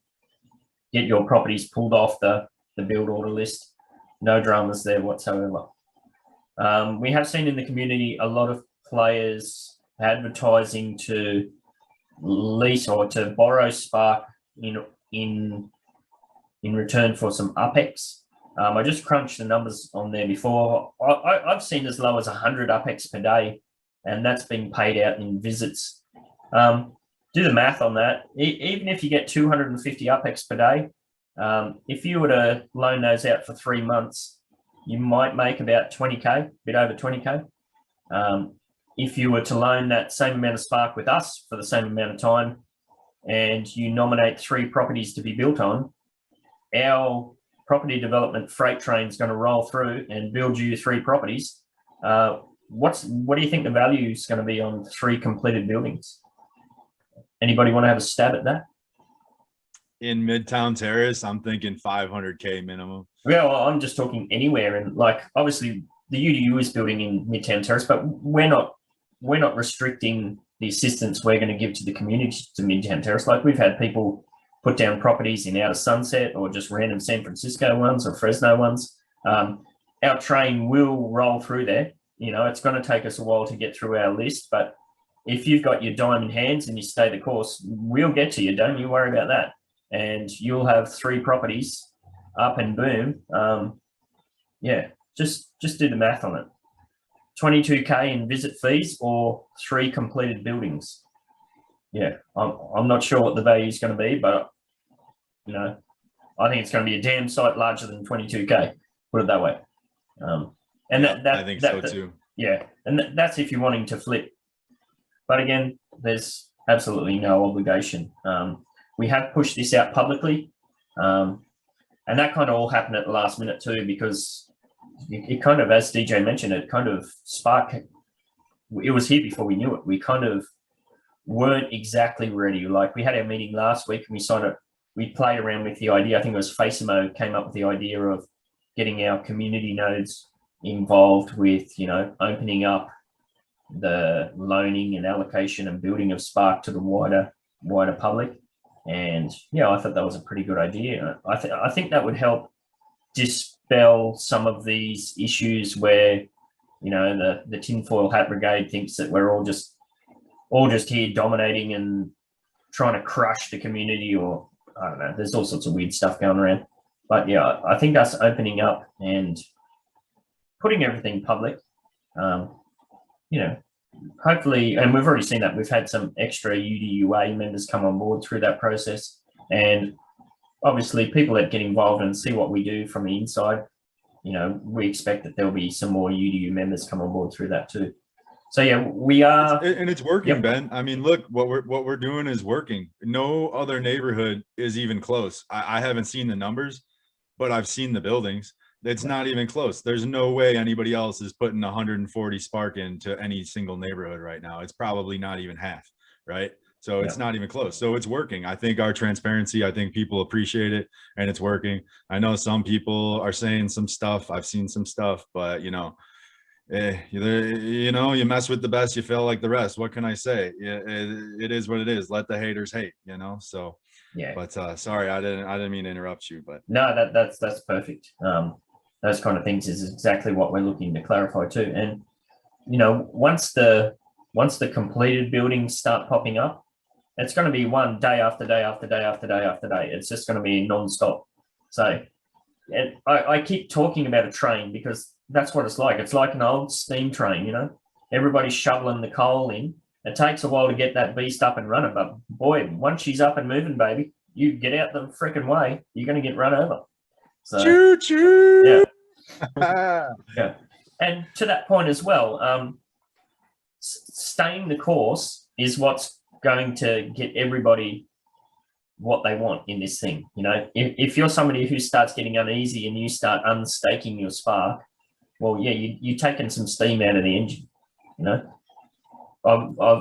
get your properties pulled off the build order list. No dramas there whatsoever. We have seen in the community a lot of players advertising to lease or to borrow Spark in return for some UPEX. I just crunched the numbers on there before. I've seen as low as 100 UPEX per day, and that's being paid out in visits. Do the math on that. Even if you get 250 UPEX per day, if you were to loan those out for 3 months, you might make about 20K, a bit over 20K. If you were to loan that same amount of Spark with us for the same amount of time, and you nominate 3 properties to be built on, our property development freight train is going to roll through and build you 3 properties. What do you think the value is going to be on 3 completed buildings? Anybody want to have a stab at that? In Midtown Terrace, I'm thinking 500K minimum. Well, I'm just talking anywhere, and like obviously the UDU is building in Midtown Terrace, but we're not restricting the assistance we're going to give to the community to Midtown Terrace. Like we've had people put down properties in Outer Sunset or just random San Francisco ones or Fresno ones. Our train will roll through there. You know, it's going to take us a while to get through our list, but if you've got your diamond hands and you stay the course, we'll get to you. Don't you worry about that. And you'll have 3 properties up and boom. Yeah, just do the math on it. 22K in visit fees or 3 completed buildings. Yeah, I'm not sure what the value is going to be, but you know, I think it's going to be a damn sight larger than 22K. Put it that way. And I think so too. Yeah, and that's if you're wanting to flip. But again, there's absolutely no obligation. We have pushed this out publicly, and that kind of all happened at the last minute too, because it kind of, as DJ mentioned, it kind of sparked. It was here before we knew it. We kind of weren't exactly ready. Like we had our meeting last week and we signed up. We played around with the idea. I think it was Facemo came up with the idea of getting our community nodes involved with, you know, opening up the loaning and allocation and building of Spark to the wider public. And yeah, I thought that was a pretty good idea. I think that would help dispel some of these issues where, you know, the tinfoil hat brigade thinks that we're all just here dominating and trying to crush the community, or I don't know, there's all sorts of weird stuff going around. But yeah, I think us opening up and putting everything public, you know, hopefully, and we've already seen that, we've had some extra UDUA members come on board through that process. And obviously people that get involved and see what we do from the inside, you know, we expect that there'll be some more UDU members come on board through that too. So yeah, we are. And it's working, Yep. Ben. I mean, look, what we're doing is working. No other neighborhood is even close. I haven't seen the numbers, but I've seen the buildings. It's not even close. There's no way anybody else is putting 140 spark into any single neighborhood right now. It's probably not even half, right? So it's not even close. So it's working. I think our transparency, I think people appreciate it, and it's working. I know some people are saying some stuff. I've seen some stuff, but you know, you mess with the best, you fail like the rest. What can I say? It is what it is. Let the haters hate, you know? So, Yeah. but sorry, I didn't mean to interrupt you, but No, that's perfect. Those kind of things is exactly what we're looking to clarify too. And you know, once the completed buildings start popping up, it's going to be one day after day after day after day after day. It's just going to be non-stop. So, and I keep talking about a train because that's what it's like. It's like an old steam train, you know. Everybody's shoveling the coal in. It takes a while to get that beast up and running, but boy, once she's up and moving, baby, you get out the freaking way, you're going to get run over. So, choo-choo. Yeah. Yeah. And to that point as well, staying the course is what's going to get everybody what they want in this thing. You know, if you're somebody who starts getting uneasy and you start unstaking your spark, well, yeah, you're taking some steam out of the engine. You know,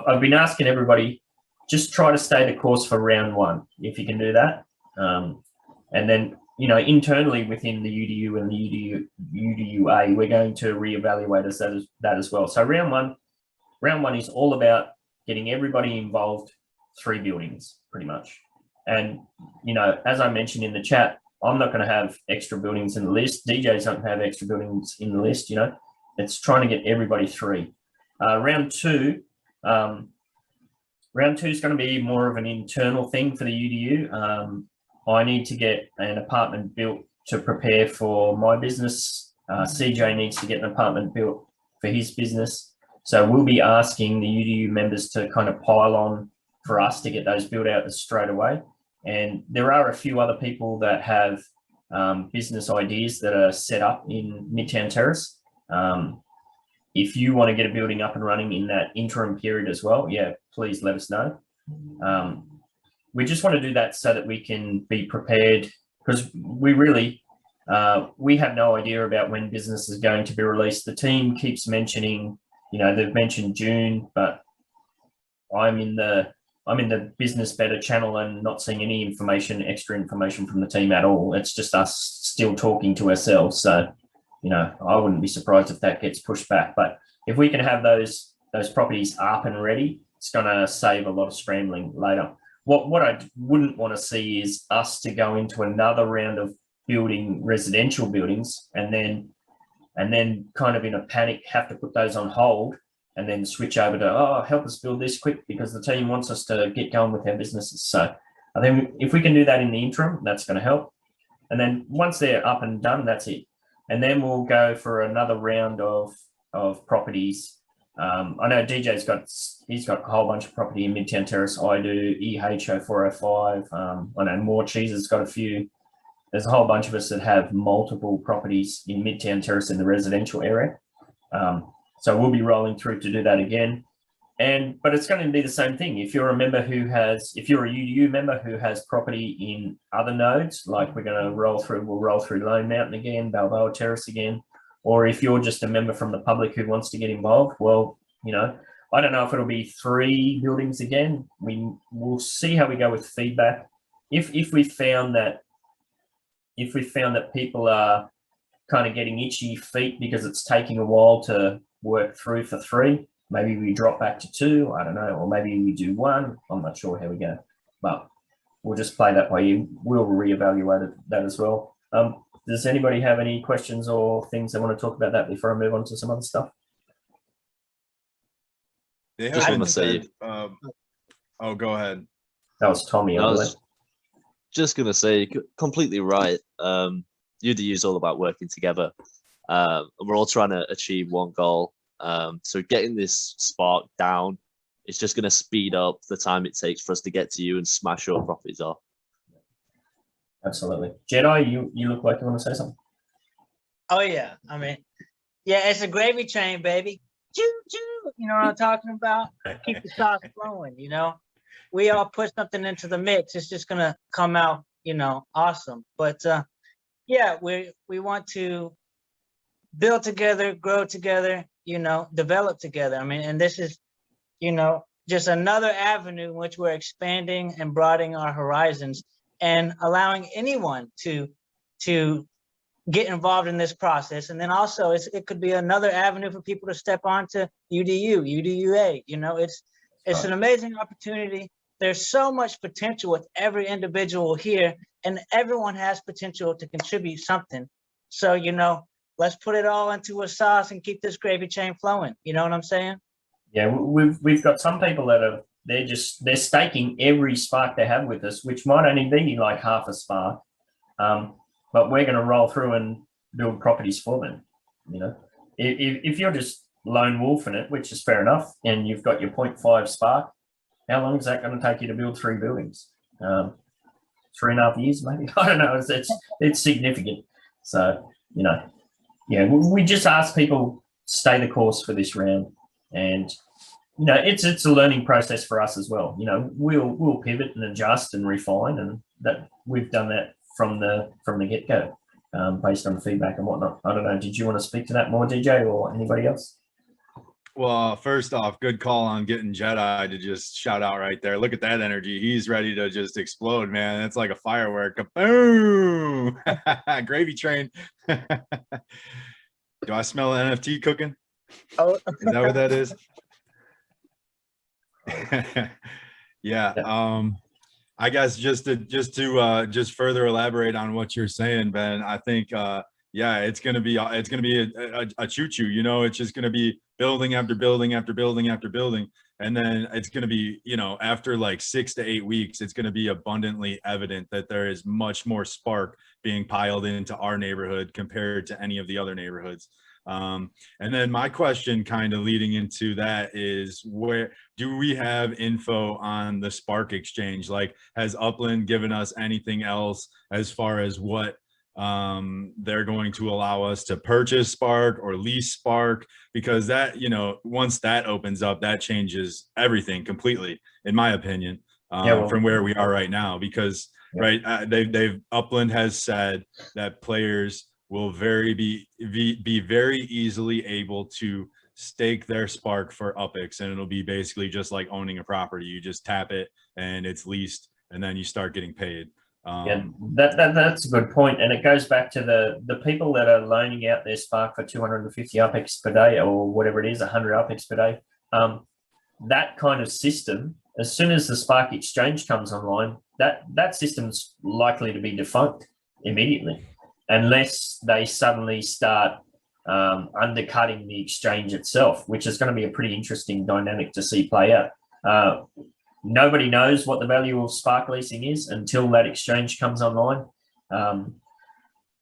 I've been asking everybody, just try to stay the course for round one if you can do that, and then you know internally within the UDU and the UDUA, we're going to reevaluate that as well. So round one is all about getting everybody involved, 3 buildings pretty much. And, you know, as I mentioned in the chat, I'm not going to have extra buildings in the list. DJs don't have extra buildings in the list, you know. It's trying to get everybody 3. Round two is going to be more of an internal thing for the UDU. I need to get an apartment built to prepare for my business. CJ needs to get an apartment built for his business. So we'll be asking the UDU members to kind of pile on for us to get those built out straight away. And there are a few other people that have business ideas that are set up in Midtown Terrace. If you want to get a building up and running in that interim period as well, yeah, please let us know. We just want to do that so that we can be prepared, because we really, we have no idea about when business is going to be released. The team keeps mentioning, you know, they've mentioned June, but I'm in the business better channel and not seeing any extra information from the team at all. It's just us still talking to ourselves. So, you know, I wouldn't be surprised if that gets pushed back. But if we can have those properties up and ready, it's going to save a lot of scrambling later. What I wouldn't want to see is us to go into another round of building residential buildings and then kind of in a panic have to put those on hold and then switch over to, help us build this quick because the team wants us to get going with our businesses. So I think if we can do that in the interim, that's going to help. And then once they're up and done, that's it. And then we'll go for another round of properties. I know DJ's got a whole bunch of property in Midtown Terrace. I do, EH0405. I know More Cheese has got a few. There's a whole bunch of us that have multiple properties in Midtown Terrace in the residential area. So we'll be rolling through to do that again. But it's going to be the same thing. If you're a UDU member who has property in other nodes, like we'll roll through Lone Mountain again, Balboa Terrace again. Or if you're just a member from the public who wants to get involved, well, you know, I don't know if it'll be 3 buildings again. We'll see how we go with feedback. If we found that people are kind of getting itchy feet because it's taking a while to work through for 3, maybe we drop back to 2, I don't know, or maybe we do 1. I'm not sure how we go, but we'll just play that by ear. We'll reevaluate that as well. Does anybody have any questions or things they want to talk about that before I move on to some other stuff? Just want to say, oh, go ahead. That was Tommy. I was just going to say, completely right. UDU is all about working together. And we're all trying to achieve one goal. So getting this spark down, it's just going to speed up the time it takes for us to get to you and smash your properties off. Absolutely. Jedi, you look like you want to say something. Oh yeah, I mean, yeah, it's a gravy train, baby. Choo-Choo, you know what I'm talking about? Keep the sauce flowing, you know? We all put something into the mix. It's just gonna come out, you know, awesome. But yeah, we want to build together, grow together, you know, develop together. I mean, and this is, you know, just another avenue in which we're expanding and broadening our horizons and allowing anyone to get involved in this process. And then also it could be another avenue for people to step onto UDU, UDUA. You know, it's an amazing opportunity. There's so much potential with every individual here, and everyone has potential to contribute something. So, you know, let's put it all into a sauce and keep this gravy train flowing. You know what I'm saying? Yeah, we've got some people that are they're staking every spark they have with us, which might only be like half a spark. But we're going to roll through and build properties for them. You know, if you're just lone wolfing it, which is fair enough, and you've got your 0.5 spark, how long is that going to take you to build 3 buildings? 3.5 years, maybe. I don't know. It's significant. So, you know, yeah, we just ask people stay the course for this round, and you know, it's a learning process for us as well. You know, we'll pivot and adjust and refine, and that we've done that from the get-go, based on feedback and whatnot. I don't know. Did you want to speak to that more, DJ, or anybody else? Well, first off, good call on getting Jedi to just shout out right there. Look at that energy. He's ready to just explode, man. It's like a firework. Boom! Gravy train. Do I smell NFT cooking? Oh, Is that what that is? Yeah. I guess just to further elaborate on what you're saying, Ben, I think yeah, it's gonna be a choo-choo. You know, it's just gonna be building after building after building after building, and then it's gonna be, you know, after like 6 to 8 weeks, it's gonna be abundantly evident that there is much more spark being piled into our neighborhood compared to any of the other neighborhoods. And then my question kind of leading into that is, where do we have info on the Spark exchange? Like, has Upland given us anything else as far as what they're going to allow us to purchase Spark or lease Spark? Because that, you know, once that opens up, that changes everything completely, in my opinion, from where we are right now. Because right, Upland has said that players will be very easily able to stake their Spark for UPX, and it'll be basically just like owning a property. You just tap it and it's leased, and then you start getting paid. Yeah, that's a good point, and it goes back to the people that are loaning out their Spark for 250 UPX per day, or whatever it is, 100 UPX per day. That kind of system, as soon as the Spark exchange comes online, that system's likely to be defunct immediately, unless they suddenly start undercutting the exchange itself, which is going to be a pretty interesting dynamic to see play out. Nobody knows what the value of Spark leasing is until that exchange comes online.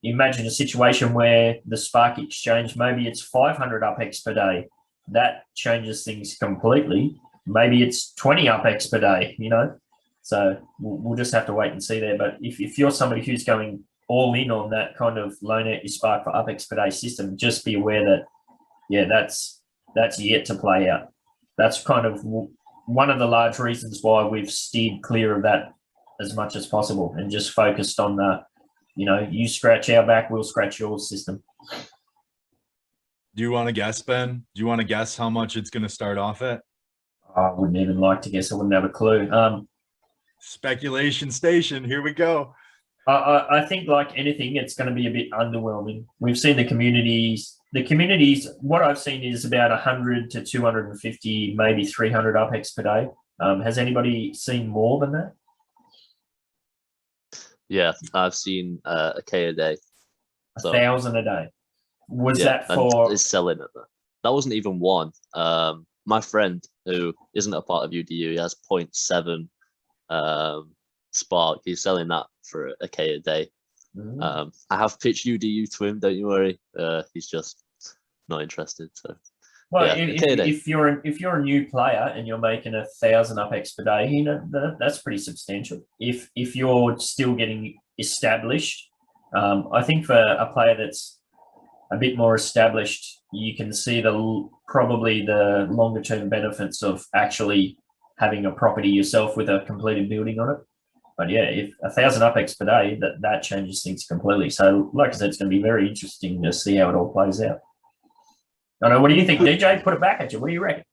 Imagine a situation where the Spark exchange, maybe it's 500 UPX per day. That changes things completely. Maybe it's 20 UPX per day, you know? So we'll just have to wait and see there. But if you're somebody who's going all in on that kind of loan out your Spark for UPX per day system, just be aware that, yeah, that's yet to play out. That's kind of one of the large reasons why we've steered clear of that as much as possible and just focused on the, you know, you scratch our back, we'll scratch yours system. Do you want to guess, Ben? Do you want to guess how much it's going to start off at? I wouldn't even like to guess. I wouldn't have a clue. Speculation station. Here we go. I think, like anything, it's going to be a bit underwhelming. We've seen the communities, what I've seen is about 100 to 250, maybe 300 UPX per day. Has anybody seen more than that? Yeah, I've seen a K a day. So, 1,000 a day. Was yeah, that for? Is selling it. That wasn't even one. My friend, who isn't a part of UDU, he has 0.7 Spark. He's selling that for a K a day. I have pitched UDU to him. Don't you worry. He's just not interested. So, well, yeah, if you're a new player and you're making 1,000 UPX per day, you know that's pretty substantial. If you're still getting established, I think for a player that's a bit more established, you can see probably the longer term benefits of actually having a property yourself with a completed building on it. But yeah, if 1,000 UPEX per day, that changes things completely. So like I said, it's going to be very interesting to see how it all plays out. I know. What do you think, DJ? Put it back at you. What do you reckon?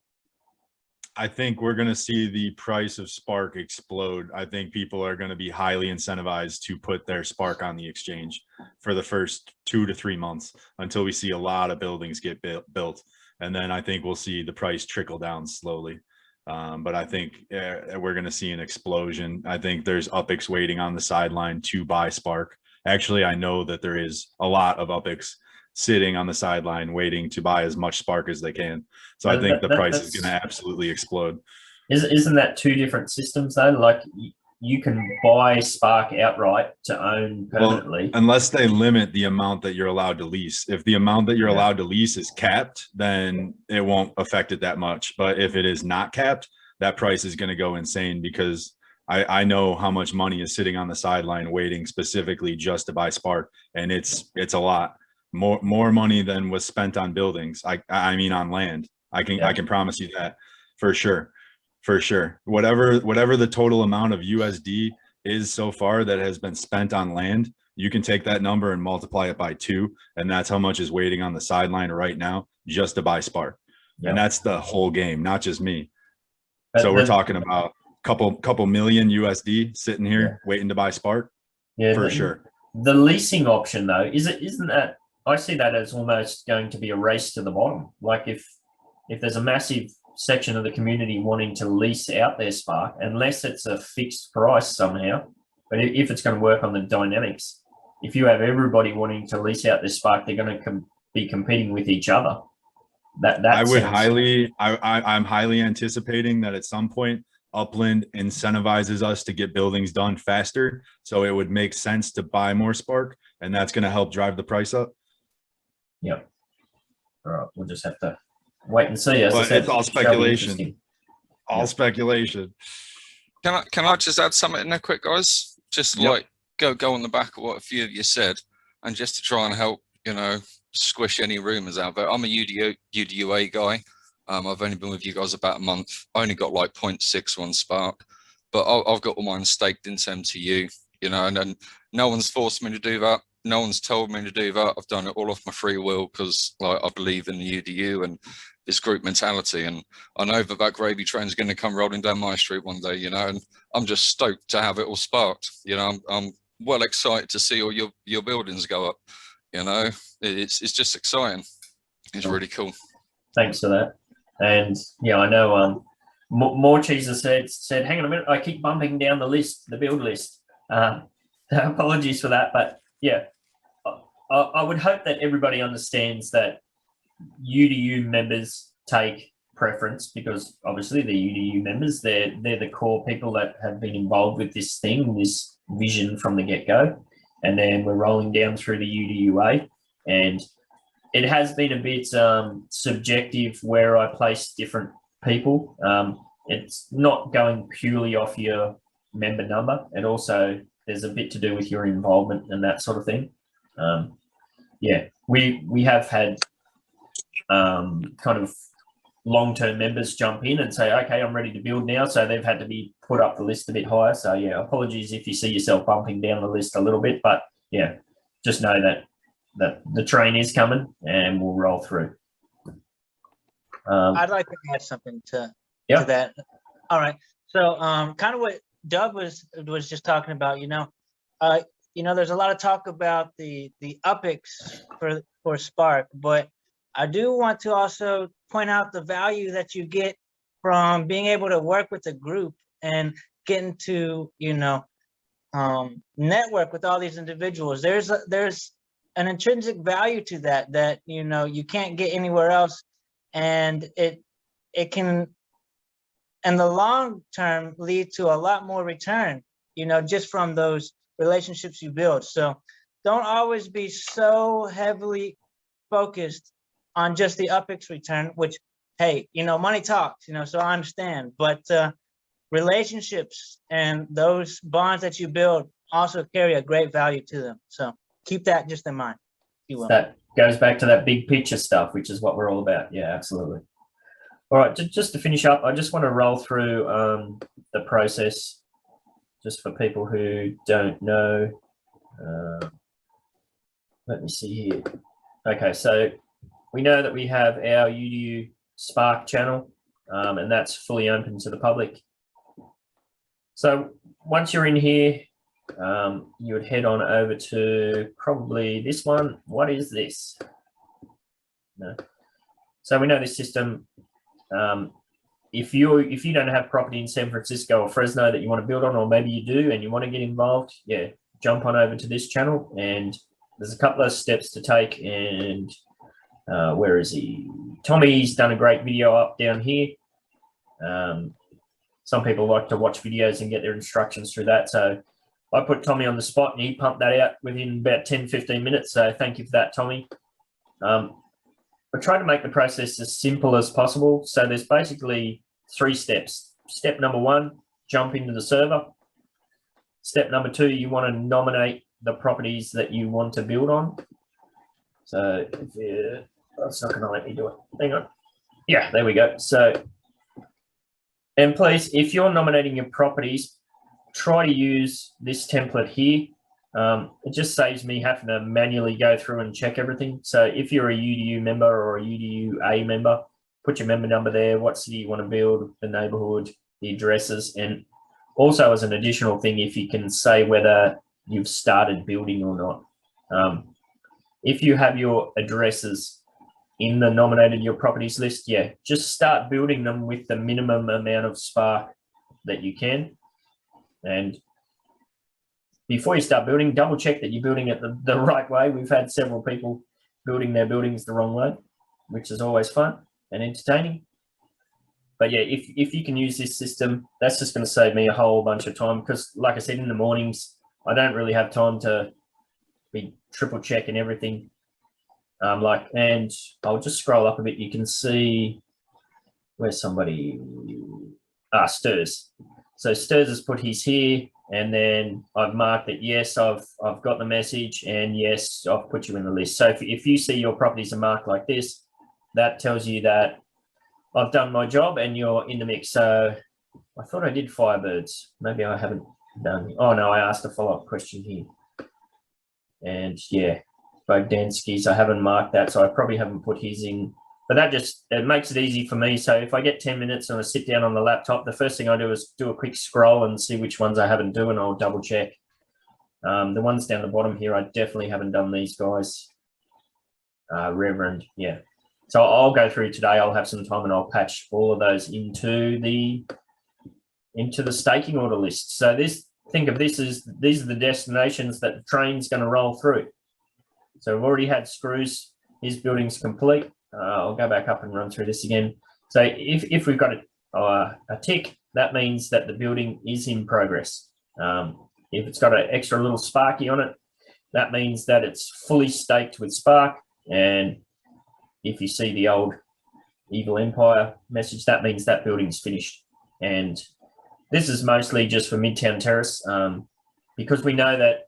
I think we're going to see the price of Spark explode. I think people are going to be highly incentivized to put their Spark on the exchange for the first 2 to 3 months until we see a lot of buildings get built. And then I think we'll see the price trickle down slowly. But I think we're going to see an explosion. I think there's UPEX waiting on the sideline to buy Spark. Actually, I know that there is a lot of UPEX sitting on the sideline waiting to buy as much Spark as they can. So I think the price is going to absolutely explode. Isn't that two different systems though? Like you can buy Spark outright to own permanently. Well, unless they limit the amount that you're allowed to lease. If the amount that you're allowed to lease is capped, then it won't affect it that much. But if it is not capped, that price is going to go insane, because I know how much money is sitting on the sideline waiting specifically just to buy Spark. And it's a lot. More money than was spent on buildings. I mean on land. I can promise you that for sure. Whatever the total amount of USD is so far that has been spent on land, you can take that number and multiply it by 2, and that's how much is waiting on the sideline right now just to buy Spark. Yep. And that's the whole game, not just me. So we're talking about couple million USD sitting here waiting to buy Spark. Yeah, for sure. The leasing option though, isn't that, I see that as almost going to be a race to the bottom. Like if there's a massive section of the community wanting to lease out their Spark, unless it's a fixed price somehow, but if it's going to work on the dynamics, if you have everybody wanting to lease out their Spark, they're going to be competing with each other. I'm highly anticipating that at some point Upland incentivizes us to get buildings done faster, so it would make sense to buy more Spark, and that's going to help drive the price up. Yep. All right, we'll just have to wait and see. But it's all speculation. All speculation. Can I just add something in there quick, guys? Just like go on the back of what a few of you said, and just to try and help, squish any rumors out there. I'm a UDUA guy. I've only been with you guys about a month. I only got like 0.61 Spark, but I've got all mine staked into MTU, and then no one's forced me to do that. No one's told me to do that. I've done it all off my free will because I believe in the UDU and this group mentality. And I know that gravy train is going to come rolling down my street one day, and I'm just stoked to have it all sparked. I'm well excited to see all your buildings go up. It's just exciting. It's really cool. Thanks for that. And yeah, I know more cheeses said, hang on a minute, I keep bumping down the build list. Apologies for that, but yeah. I would hope that everybody understands that UDU members take preference, because obviously the UDU members, they're the core people that have been involved with this thing, this vision from the get-go. And then we're rolling down through the UDUA, and it has been a bit subjective where I place different people. It's not going purely off your member number. It also, there's a bit to do with your involvement and that sort of thing. We have had kind of long-term members jump in and say, okay, I'm ready to build now. So they've had to be put up the list a bit higher. So yeah, apologies if you see yourself bumping down the list a little bit, but yeah, just know that the train is coming and we'll roll through. I'd like to add something to that. All right. So kind of what Doug was just talking about, there's a lot of talk about the UPEX for Spark, but I do want to also point out the value that you get from being able to work with a group and getting to, network with all these individuals. There's an intrinsic value to that you can't get anywhere else, and it can, in the long term, lead to a lot more return, just from those relationships you build. So don't always be so heavily focused on just the UPEX return, which, hey, money talks, so I understand, but relationships and those bonds that you build also carry a great value to them. So keep that just in mind, if you will. goes back to that big picture stuff, which is what we're all about. Yeah, absolutely. All right, just to finish up, I just want to roll through the process just for people who don't know. Let me see here. Okay, so we know that we have our UDU Spark channel, and that's fully open to the public. So once you're in here, you would head on over to probably this one. What is this? No. So we know this system. If you don't have property in San Francisco or Fresno that you want to build on, or maybe you do and you want to get involved, yeah, jump on over to this channel, and there's a couple of steps to take. And where is he? Tommy's done a great video up down here. Some people like to watch videos and get their instructions through that. So I put Tommy on the spot and he pumped that out within about 10-15 minutes. So thank you for that, Tommy. I try to make the process as simple as possible. So there's basically 3 steps. Step number 1, jump into the server. Step number 2, you want to nominate the properties that you want to build on. So that's not going to let me do it. Hang on. Yeah, there we go. So, and please, if you're nominating your properties, try to use this template here. It just saves me having to manually go through and check everything. So if you're a UDU member or a UDUA member, put your member number there, what city you want to build, the neighborhood, the addresses, and also as an additional thing, if you can say whether you've started building or not. If you have your addresses in the nominated your properties list, yeah, just start building them with the minimum amount of Spark that you can. And before you start building, double check that you're building it the right way. We've had several people building their buildings the wrong way, which is always fun and entertaining. But yeah, if you can use this system, that's just going to save me a whole bunch of time, because like I said, in the mornings, I don't really have time to be triple checking everything. And I'll just scroll up a bit. You can see where's somebody, Stirs. So Stirs has put his here. And then I've marked that, yes, I've got the message, and yes, I've put you in the list. So if you see your properties are marked like this, that tells you that I've done my job and you're in the mix. So I thought I did Firebirds. Maybe I haven't done. Oh, no, I asked a follow-up question here. And yeah, Bogdanski's, I haven't marked that, so I probably haven't put his in. But it makes it easy for me. So if I get 10 minutes and I sit down on the laptop, the first thing I do is do a quick scroll and see which ones I haven't done, and I'll double check. The ones down the bottom here, I definitely haven't done these guys. Reverend, yeah. So I'll go through today. I'll have some time and I'll patch all of those into the staking order list. So think of this as, these are the destinations that the train's going to roll through. So we've already had Screws, his building's complete. I'll go back up and run through this again. So if we've got a tick, that means that the building is in progress. If it's got an extra little Sparky on it, that means that it's fully staked with Spark. And if you see the old Evil Empire message, that means that building's finished. And this is mostly just for Midtown Terrace, because we know that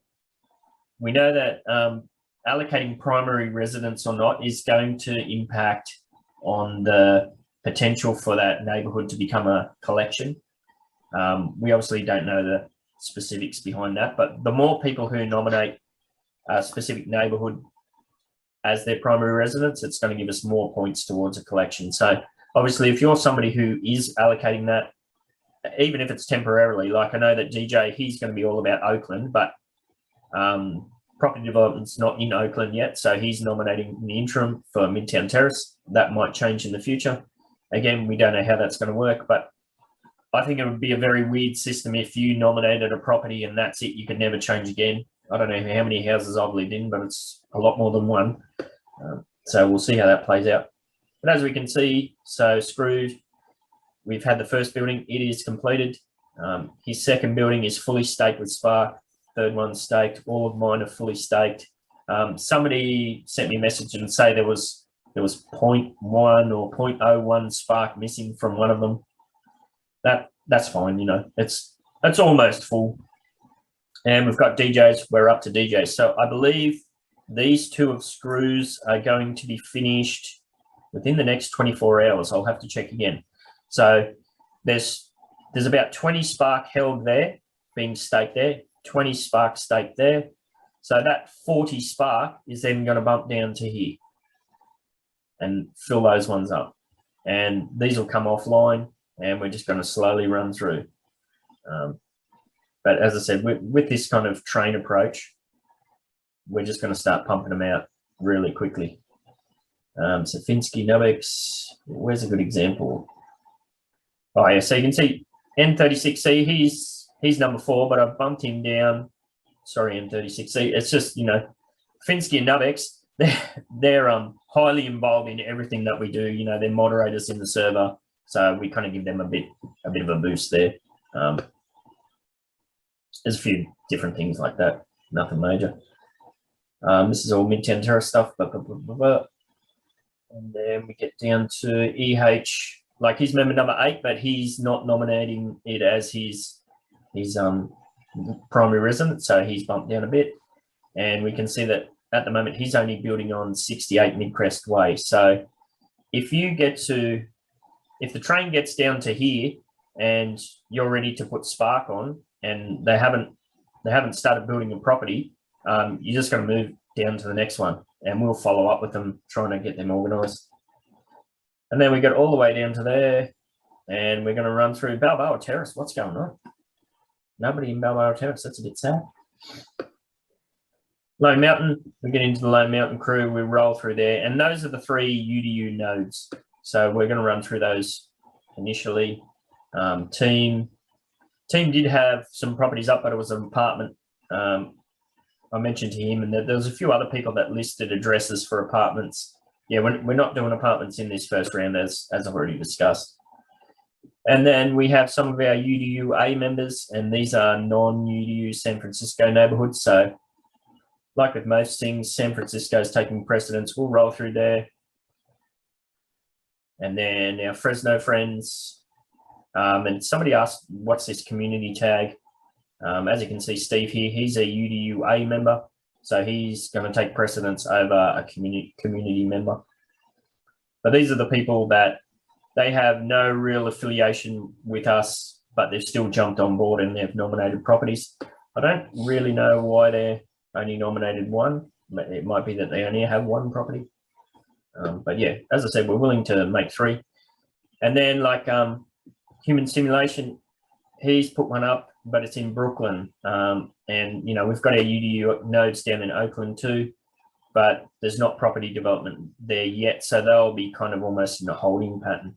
allocating primary residence or not is going to impact on the potential for that neighborhood to become a collection. We obviously don't know the specifics behind that, but the more people who nominate a specific neighborhood as their primary residence, it's going to give us more points towards a collection. So obviously, if you're somebody who is allocating that, even if it's temporarily, like I know that DJ, he's going to be all about Oakland, but property development's not in Oakland yet, so he's nominating in the interim for Midtown Terrace. That might change in the future. Again, we don't know how that's going to work, but I think it would be a very weird system if you nominated a property and that's it. You can never change again. I don't know how many houses I've lived in, but it's a lot more than one. So we'll see how that plays out. But as we can see, so Screwed, we've had the first building, it is completed. His second building is fully staked with Spark. Third one's staked. All of mine are fully staked. Somebody sent me a message and say there was 0.1 or 0.01 Spark missing from one of them. That's fine, you know. It's almost full. And we've got DJs. We're up to DJs. So I believe these two of screws are going to be finished within the next 24 hours. I'll have to check again. So there's about 20 spark held there, being staked there, 20 spark staked there. So that 40 spark is then going to bump down to here and fill those ones up. And these will come offline, and we're just going to slowly run through. But as I said, with this kind of train approach, we're just going to start pumping them out really quickly. So Finsky, Nubex, where's a good example? Oh yeah, so you can see N36C, he's number 4, but I've bumped him down. Sorry, N36C. It's just, you know, Finsky and Nubex, they're highly involved in everything that we do. You know, they're moderators in the server, so we kind of give them a bit of a boost there. There's a few different things like that, nothing major. This is all Midtown Terrace stuff, and then we get down to EH, like he's member number 8, but he's not nominating it as his primary resident, so he's bumped down a bit. And we can see that at the moment he's only building on 68 Midcrest Way. So if the train gets down to here and you're ready to put spark on, and they haven't started building a property, you're just going to move down to the next one, and we'll follow up with them, trying to get them organized. And then we get all the way down to there, and we're going to run through Balboa Terrace. What's going on? Nobody in Balboa Terrace. That's a bit sad. Lone Mountain, we get into the Lone Mountain crew, we roll through there, and those are the 3 UDU nodes. So we're going to run through those initially. Team did have some properties up, but it was an apartment. I mentioned to him, and there was a few other people that listed addresses for apartments. Yeah, we're not doing apartments in this first round, as I've already discussed. And then we have some of our UDUA members, and these are non-UDU San Francisco neighborhoods. So like with most things, San Francisco is taking precedence. We'll roll through there. And then our Fresno friends. And somebody asked, what's this community tag? As you can see, Steve here, he's a UDUA member. So he's going to take precedence over a community member. But these are the people that they have no real affiliation with us, but they've still jumped on board and they've nominated properties. I don't really know why they're only nominated 1. It might be that they only have 1 property. But yeah, as I said, we're willing to make 3. And then like Human Simulation, he's put one up, but it's in Brooklyn. And, you know, we've got our UDU nodes down in Oakland too, but there's not property development there yet. So they'll be kind of almost in a holding pattern.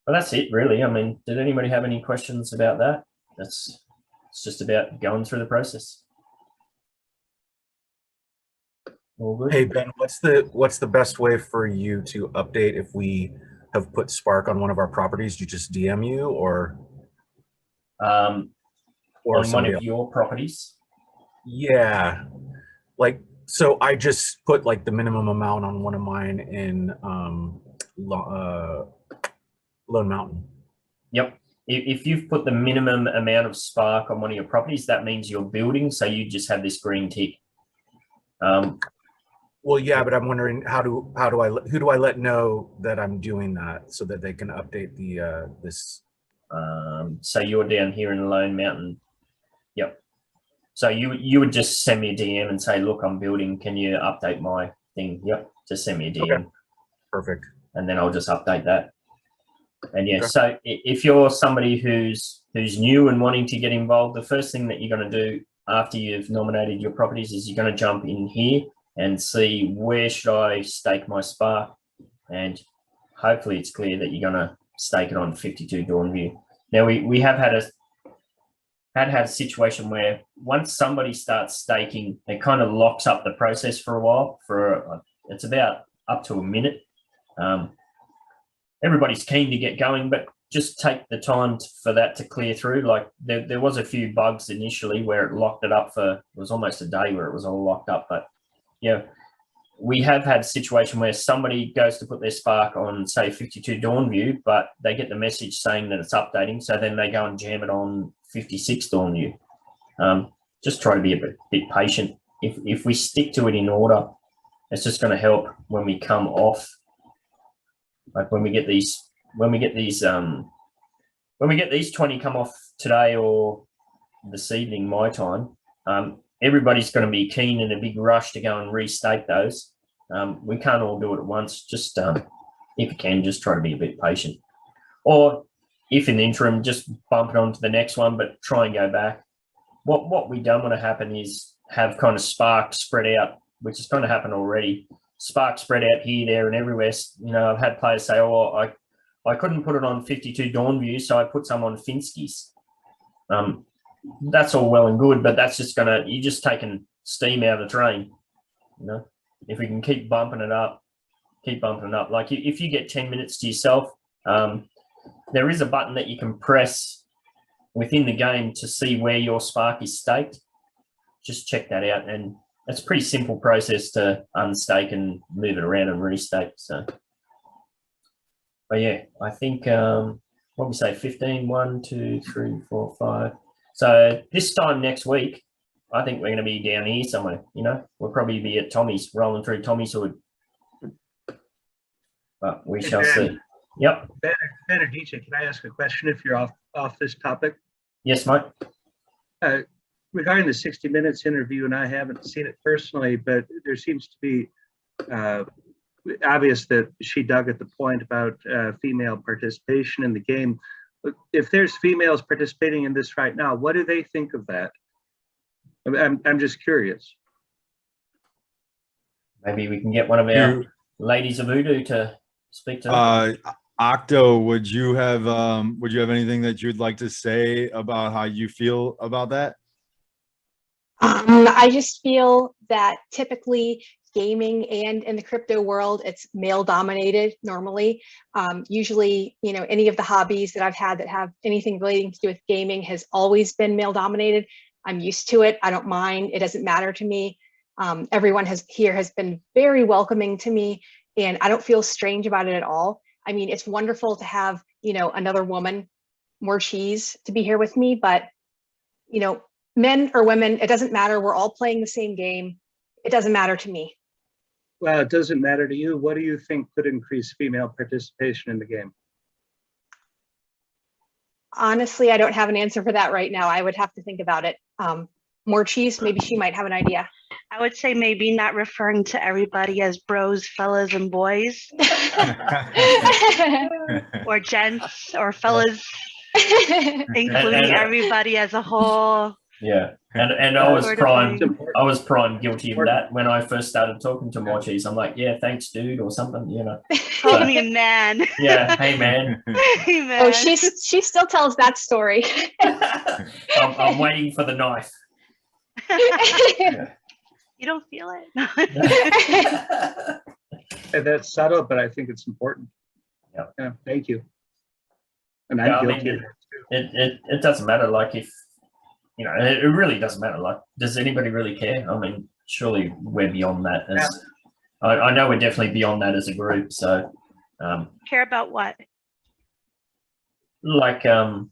But that's it, really. I mean, did anybody have any questions about that? It's just about going through the process. All good? Hey, Ben, what's the best way for you to update if we have put Spark on one of our properties? Do you just DM you or on one of your properties? Yeah, like, so I just put like the minimum amount on one of mine in Lone Mountain. Yep. If you've put the minimum amount of spark on one of your properties, that means you're building, so you just have this green tick. Well, yeah, but I'm wondering who do I let know that I'm doing that so that they can update the this. So you're down here in Lone Mountain. Yep. So you would just send me a DM and say, look, I'm building. Can you update my thing? Yep. Just send me a DM. Okay. Perfect. And then I'll just update that. And yeah, okay. So if you're somebody who's new and wanting to get involved, the first thing that you're going to do after you've nominated your properties is you're going to jump in here and see where should I stake my spark, and hopefully it's clear that you're going to stake it on 52 Dawnview. Now we have had a situation where once somebody starts staking, it kind of locks up the process for a while. It's about up to a minute. Everybody's keen to get going, but just take the time for that to clear through. Like there was a few bugs initially where it locked it up it was almost a day where it was all locked up. But yeah, we have had a situation where somebody goes to put their spark on, say, 52 Dawnview, but they get the message saying that it's updating. So then they go and jam it on 56 Dawnview. Just try to be a bit patient. if we stick to it in order, it's just going to help when we come off. Like when we get these 20 come off today or this evening, my time, everybody's going to be keen in a big rush to go and restake those. We can't all do it at once. Just if you can, just try to be a bit patient. Or if in the interim, just bump it on to the next one, but try and go back. What we don't want to happen is have kind of spark spread out, which has kind of happened already. Spark spread out here, there, and everywhere. You know, I've had players say, "Oh, I couldn't put it on 52 Dawnview, so I put some on Finsky's." That's all well and good, but that's just you're just taking steam out of the train. You know, if we can keep bumping it up. Like if you get 10 minutes to yourself, there is a button that you can press within the game to see where your spark is staked. Just check that out, and it's a pretty simple process to unstake and move it around and restake. So, but yeah, I think what we say, 15, 1, 2, 3, 4, 5. So this time next week, I think we're going to be down here somewhere. You know, we'll probably be at Tommy's, rolling through Tommy's Hood. But we shall see. Yep. Ben or DJ, can I ask a question if you're off this topic? Yes, mate. Regarding the 60 Minutes interview, and I haven't seen it personally, but there seems to be obvious that she dug at the point about female participation in the game. If there's females participating in this right now, what do they think of that? I'm just curious. Maybe we can get one of our ladies of UDU to speak to. Octo, would you have anything that you'd like to say about how you feel about that? I just feel that typically gaming and in the crypto world, it's male dominated normally. Usually, you know, any of the hobbies that I've had that have anything relating to do with gaming has always been male dominated. I'm used to it. I don't mind. It doesn't matter to me. Everyone here has been very welcoming to me, and I don't feel strange about it at all. I mean, it's wonderful to have, you know, another woman, more cheese, to be here with me, but, you know, men or women, it doesn't matter. We're all playing the same game. It doesn't matter to me. Well, it doesn't matter to you. What do you think could increase female participation in the game? Honestly, I don't have an answer for that right now. I would have to think about it. More cheese, maybe she might have an idea. I would say maybe not referring to everybody as bros, fellas, and boys. Or gents or fellas, including everybody as a whole. Yeah, and I was prime guilty of that when I first started talking to more cheese. I'm like, yeah, thanks, dude, or something, you know. Call me a man. Yeah, hey man. Hey man. Oh, she still tells that story. I'm waiting for the knife. Yeah. You don't feel it. And that's subtle, but I think it's important. Yeah, thank you. And I'm guilty of it too. It doesn't matter. Like if, you know, it really doesn't matter. Like, does anybody really care? I mean, surely we're beyond that. I know we're definitely beyond that as a group. So, care about what? Like, you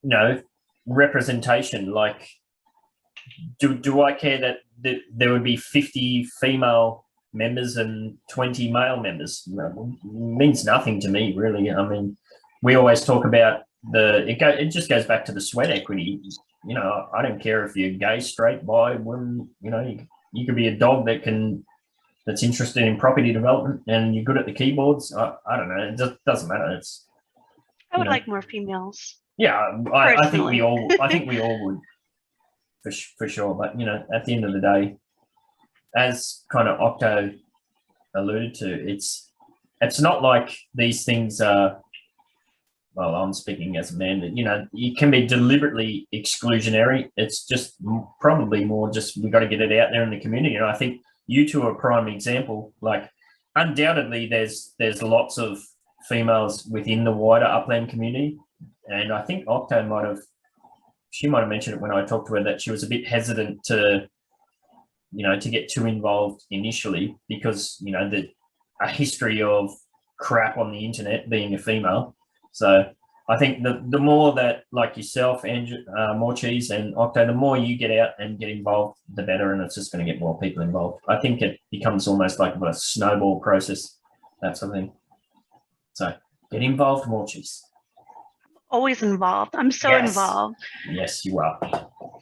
know, representation. Like, do I care that there would be 50 female members and 20 male members? No, it means nothing to me, really. I mean, we always talk about it just goes back to the sweat equity. You know, I don't care if you're gay, straight, bi, woman, you know, you could be a dog that's interested in property development and you're good at the keyboards. I don't know. It just doesn't matter. I would like more females. Yeah, I think we all would. For sure, but you know, at the end of the day, as kind of Octo alluded to, it's not like these things are. Well, I'm speaking as a man, that you know, it can be deliberately exclusionary. It's just probably more just we got to get it out there in the community. And I think you two are a prime example. Like, undoubtedly, there's lots of females within the wider Upland community, and I think Octo might have mentioned it when I talked to her, that she was a bit hesitant to, you know, to get too involved initially because, you know, a history of crap on the internet being a female. So I think the more that, like yourself and more cheese and Octo, the more you get out and get involved, the better, and it's just going to get more people involved. I think it becomes almost like a snowball process, that sort of thing. So get involved, more cheese. Always involved. I'm so Yes. involved. Yes, you are.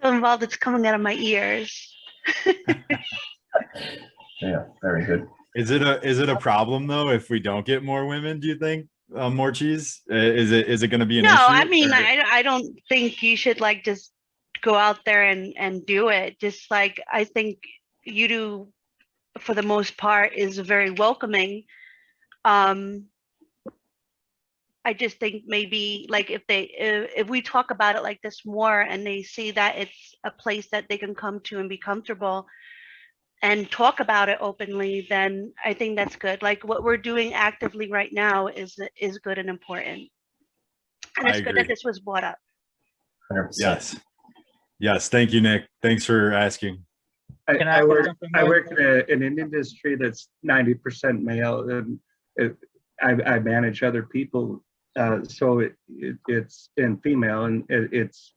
So involved it's coming out of my ears. Yeah, very good. Is it a problem though if we don't get more women? Do you think more cheese? Is it going to be an No, issue? I mean, or- I don't think you should like just go out there and do it. Just like I think UDU, for the most part, is very welcoming. I just think maybe like if we talk about it like this more and they see that it's a place that they can come to and be comfortable and talk about it openly, then I think that's good. Like what we're doing actively right now is good and important. And I it's good agree. that this was brought up. 100%. Yes. Thank you, Nick. Thanks for asking. Can I I work something I more? work in an industry that's 90% male, and I manage other people, so it's in female, and it's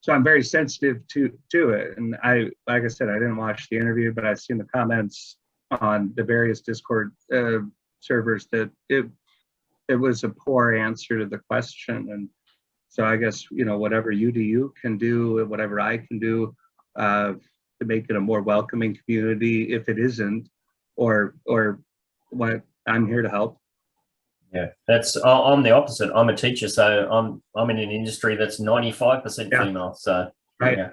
so I'm very sensitive to it. And like I said, I didn't watch the interview, but I've seen the comments on the various Discord servers that it was a poor answer to the question. And so I guess, whatever UDU can do, whatever I can do to make it a more welcoming community, if it isn't, or what, I'm here to help. Yeah, I'm the opposite. I'm a teacher, so I'm in an industry that's 95% Yeah. female. So Right. yeah.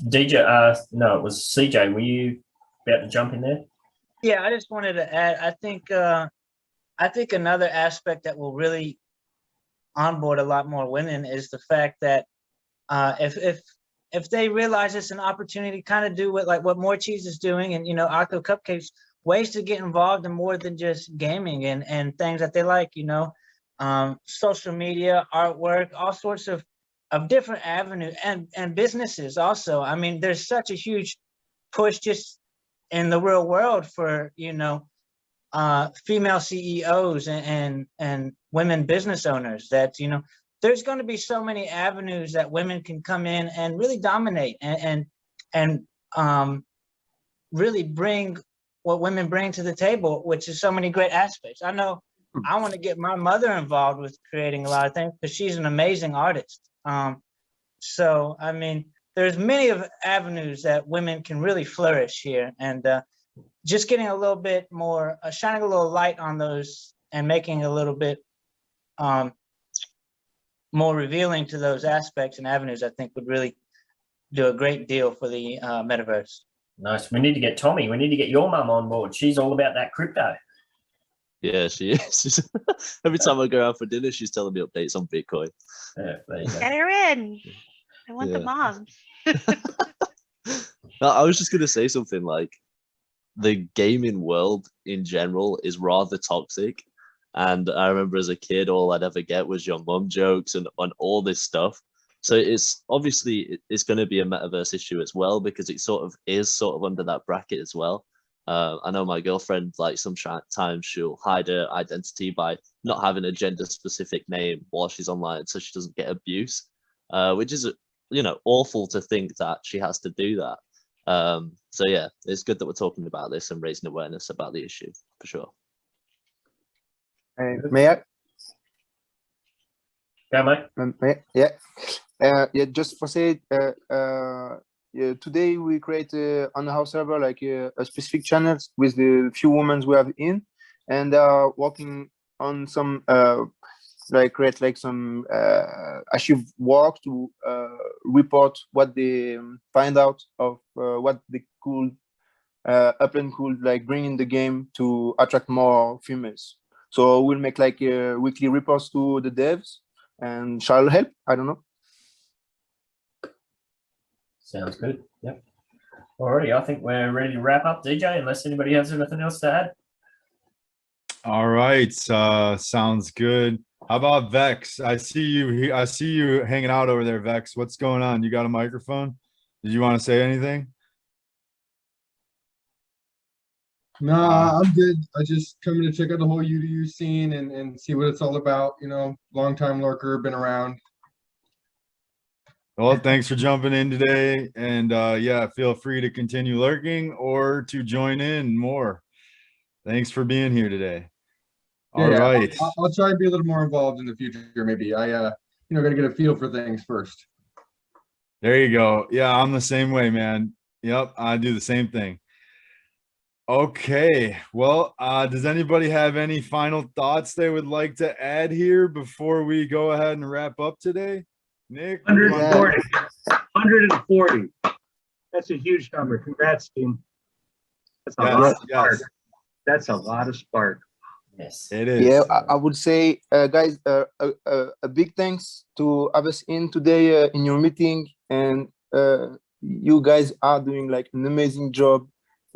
DJ, no, it was CJ. Were you about to jump in there? Yeah, I just wanted to add, I think another aspect that will really onboard a lot more women is the fact that if they realize it's an opportunity to kind of do what More Cheese is doing, and Octo Cupcakes, ways to get involved in more than just gaming and things that they like, social media, artwork, all sorts of different avenues, and businesses also. I mean, there's such a huge push just in the real world for female CEOs and women business owners that there's going to be so many avenues that women can come in and really dominate and really bring what women bring to the table, which is so many great aspects. I know I want to get my mother involved with creating a lot of things because she's an amazing artist. So I mean, there's many of avenues that women can really flourish here, and just getting a little bit more, shining a little light on those and making a little bit more revealing to those aspects and avenues, I think would really do a great deal for the metaverse. Nice. We need to get Tommy. We need to get your mum on board. She's all about that crypto. Yeah, she is. Every time I go out for dinner, she's telling me updates on Bitcoin. Yeah, there you go. Get her in. I want the Yeah. moms. No, I was just gonna say something like the gaming world in general is rather toxic. And I remember as a kid, all I'd ever get was your mum jokes and on all this stuff. So it's obviously it's going to be a metaverse issue as well, because it sort of under that bracket as well. I know my girlfriend, like sometimes she'll hide her identity by not having a gender specific name while she's online, so she doesn't get abuse, which is awful to think that she has to do that. So yeah, it's good that we're talking about this and raising awareness about the issue for sure. May I? Yeah, mate. Yeah, just for say, yeah, today we create on our server like a specific channels with the few women we have in, and working on some create like some achieve work to report what they find out of what they could Upland could like bring in the game to attract more females. So we'll make like weekly reports to the devs, and shall help. I don't know. Sounds good. Yep. Alrighty, I think we're ready to wrap up, DJ, unless anybody has anything else to add. All right, sounds good. How about Vex? I see you hanging out over there, Vex. What's going on? You got a microphone? Did you want to say anything? Nah, I'm good. I just coming to check out the whole UDU scene and see what it's all about. You know, long time lurker, been around. Well, thanks for jumping in today. And yeah, feel free to continue lurking or to join in more. Thanks for being here today. All Yeah, right. I'll try and be a little more involved in the future. Maybe I, you know, got to get a feel for things first. There you go. Yeah, I'm the same way, man. Yep, I do the same thing. Okay, well, does anybody have any final thoughts they would like to add here before we go ahead and wrap up today? Nick? 140. 140. That's a huge number. Congrats, team. That's a lot of spark. That's a lot of spark. Yes, it is. Yeah, I would say, guys, a big thanks to have us in today in your meeting, and you guys are doing like an amazing job,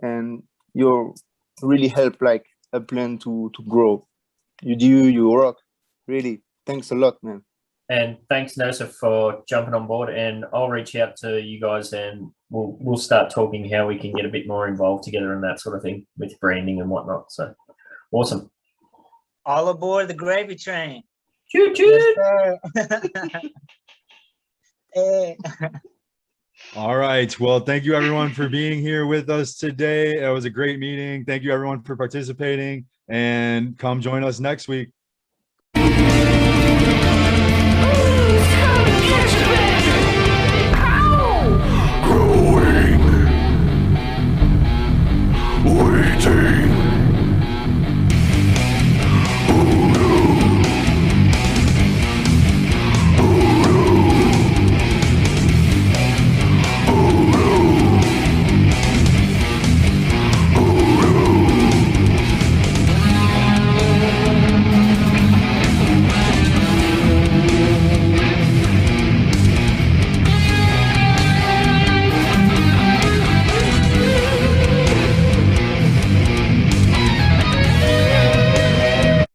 and you really help like Upland to grow. You rock, really. Thanks a lot, man. and thanks Nociphe for jumping on board, and I'll reach out to you guys and we'll start talking how we can get a bit more involved together and that sort of thing with branding and whatnot. So awesome. All aboard the gravy train. Choo-choo. Hey. All right. Well, thank you everyone for being here with us today. It was a great meeting. Thank you everyone for participating, and come join us next week.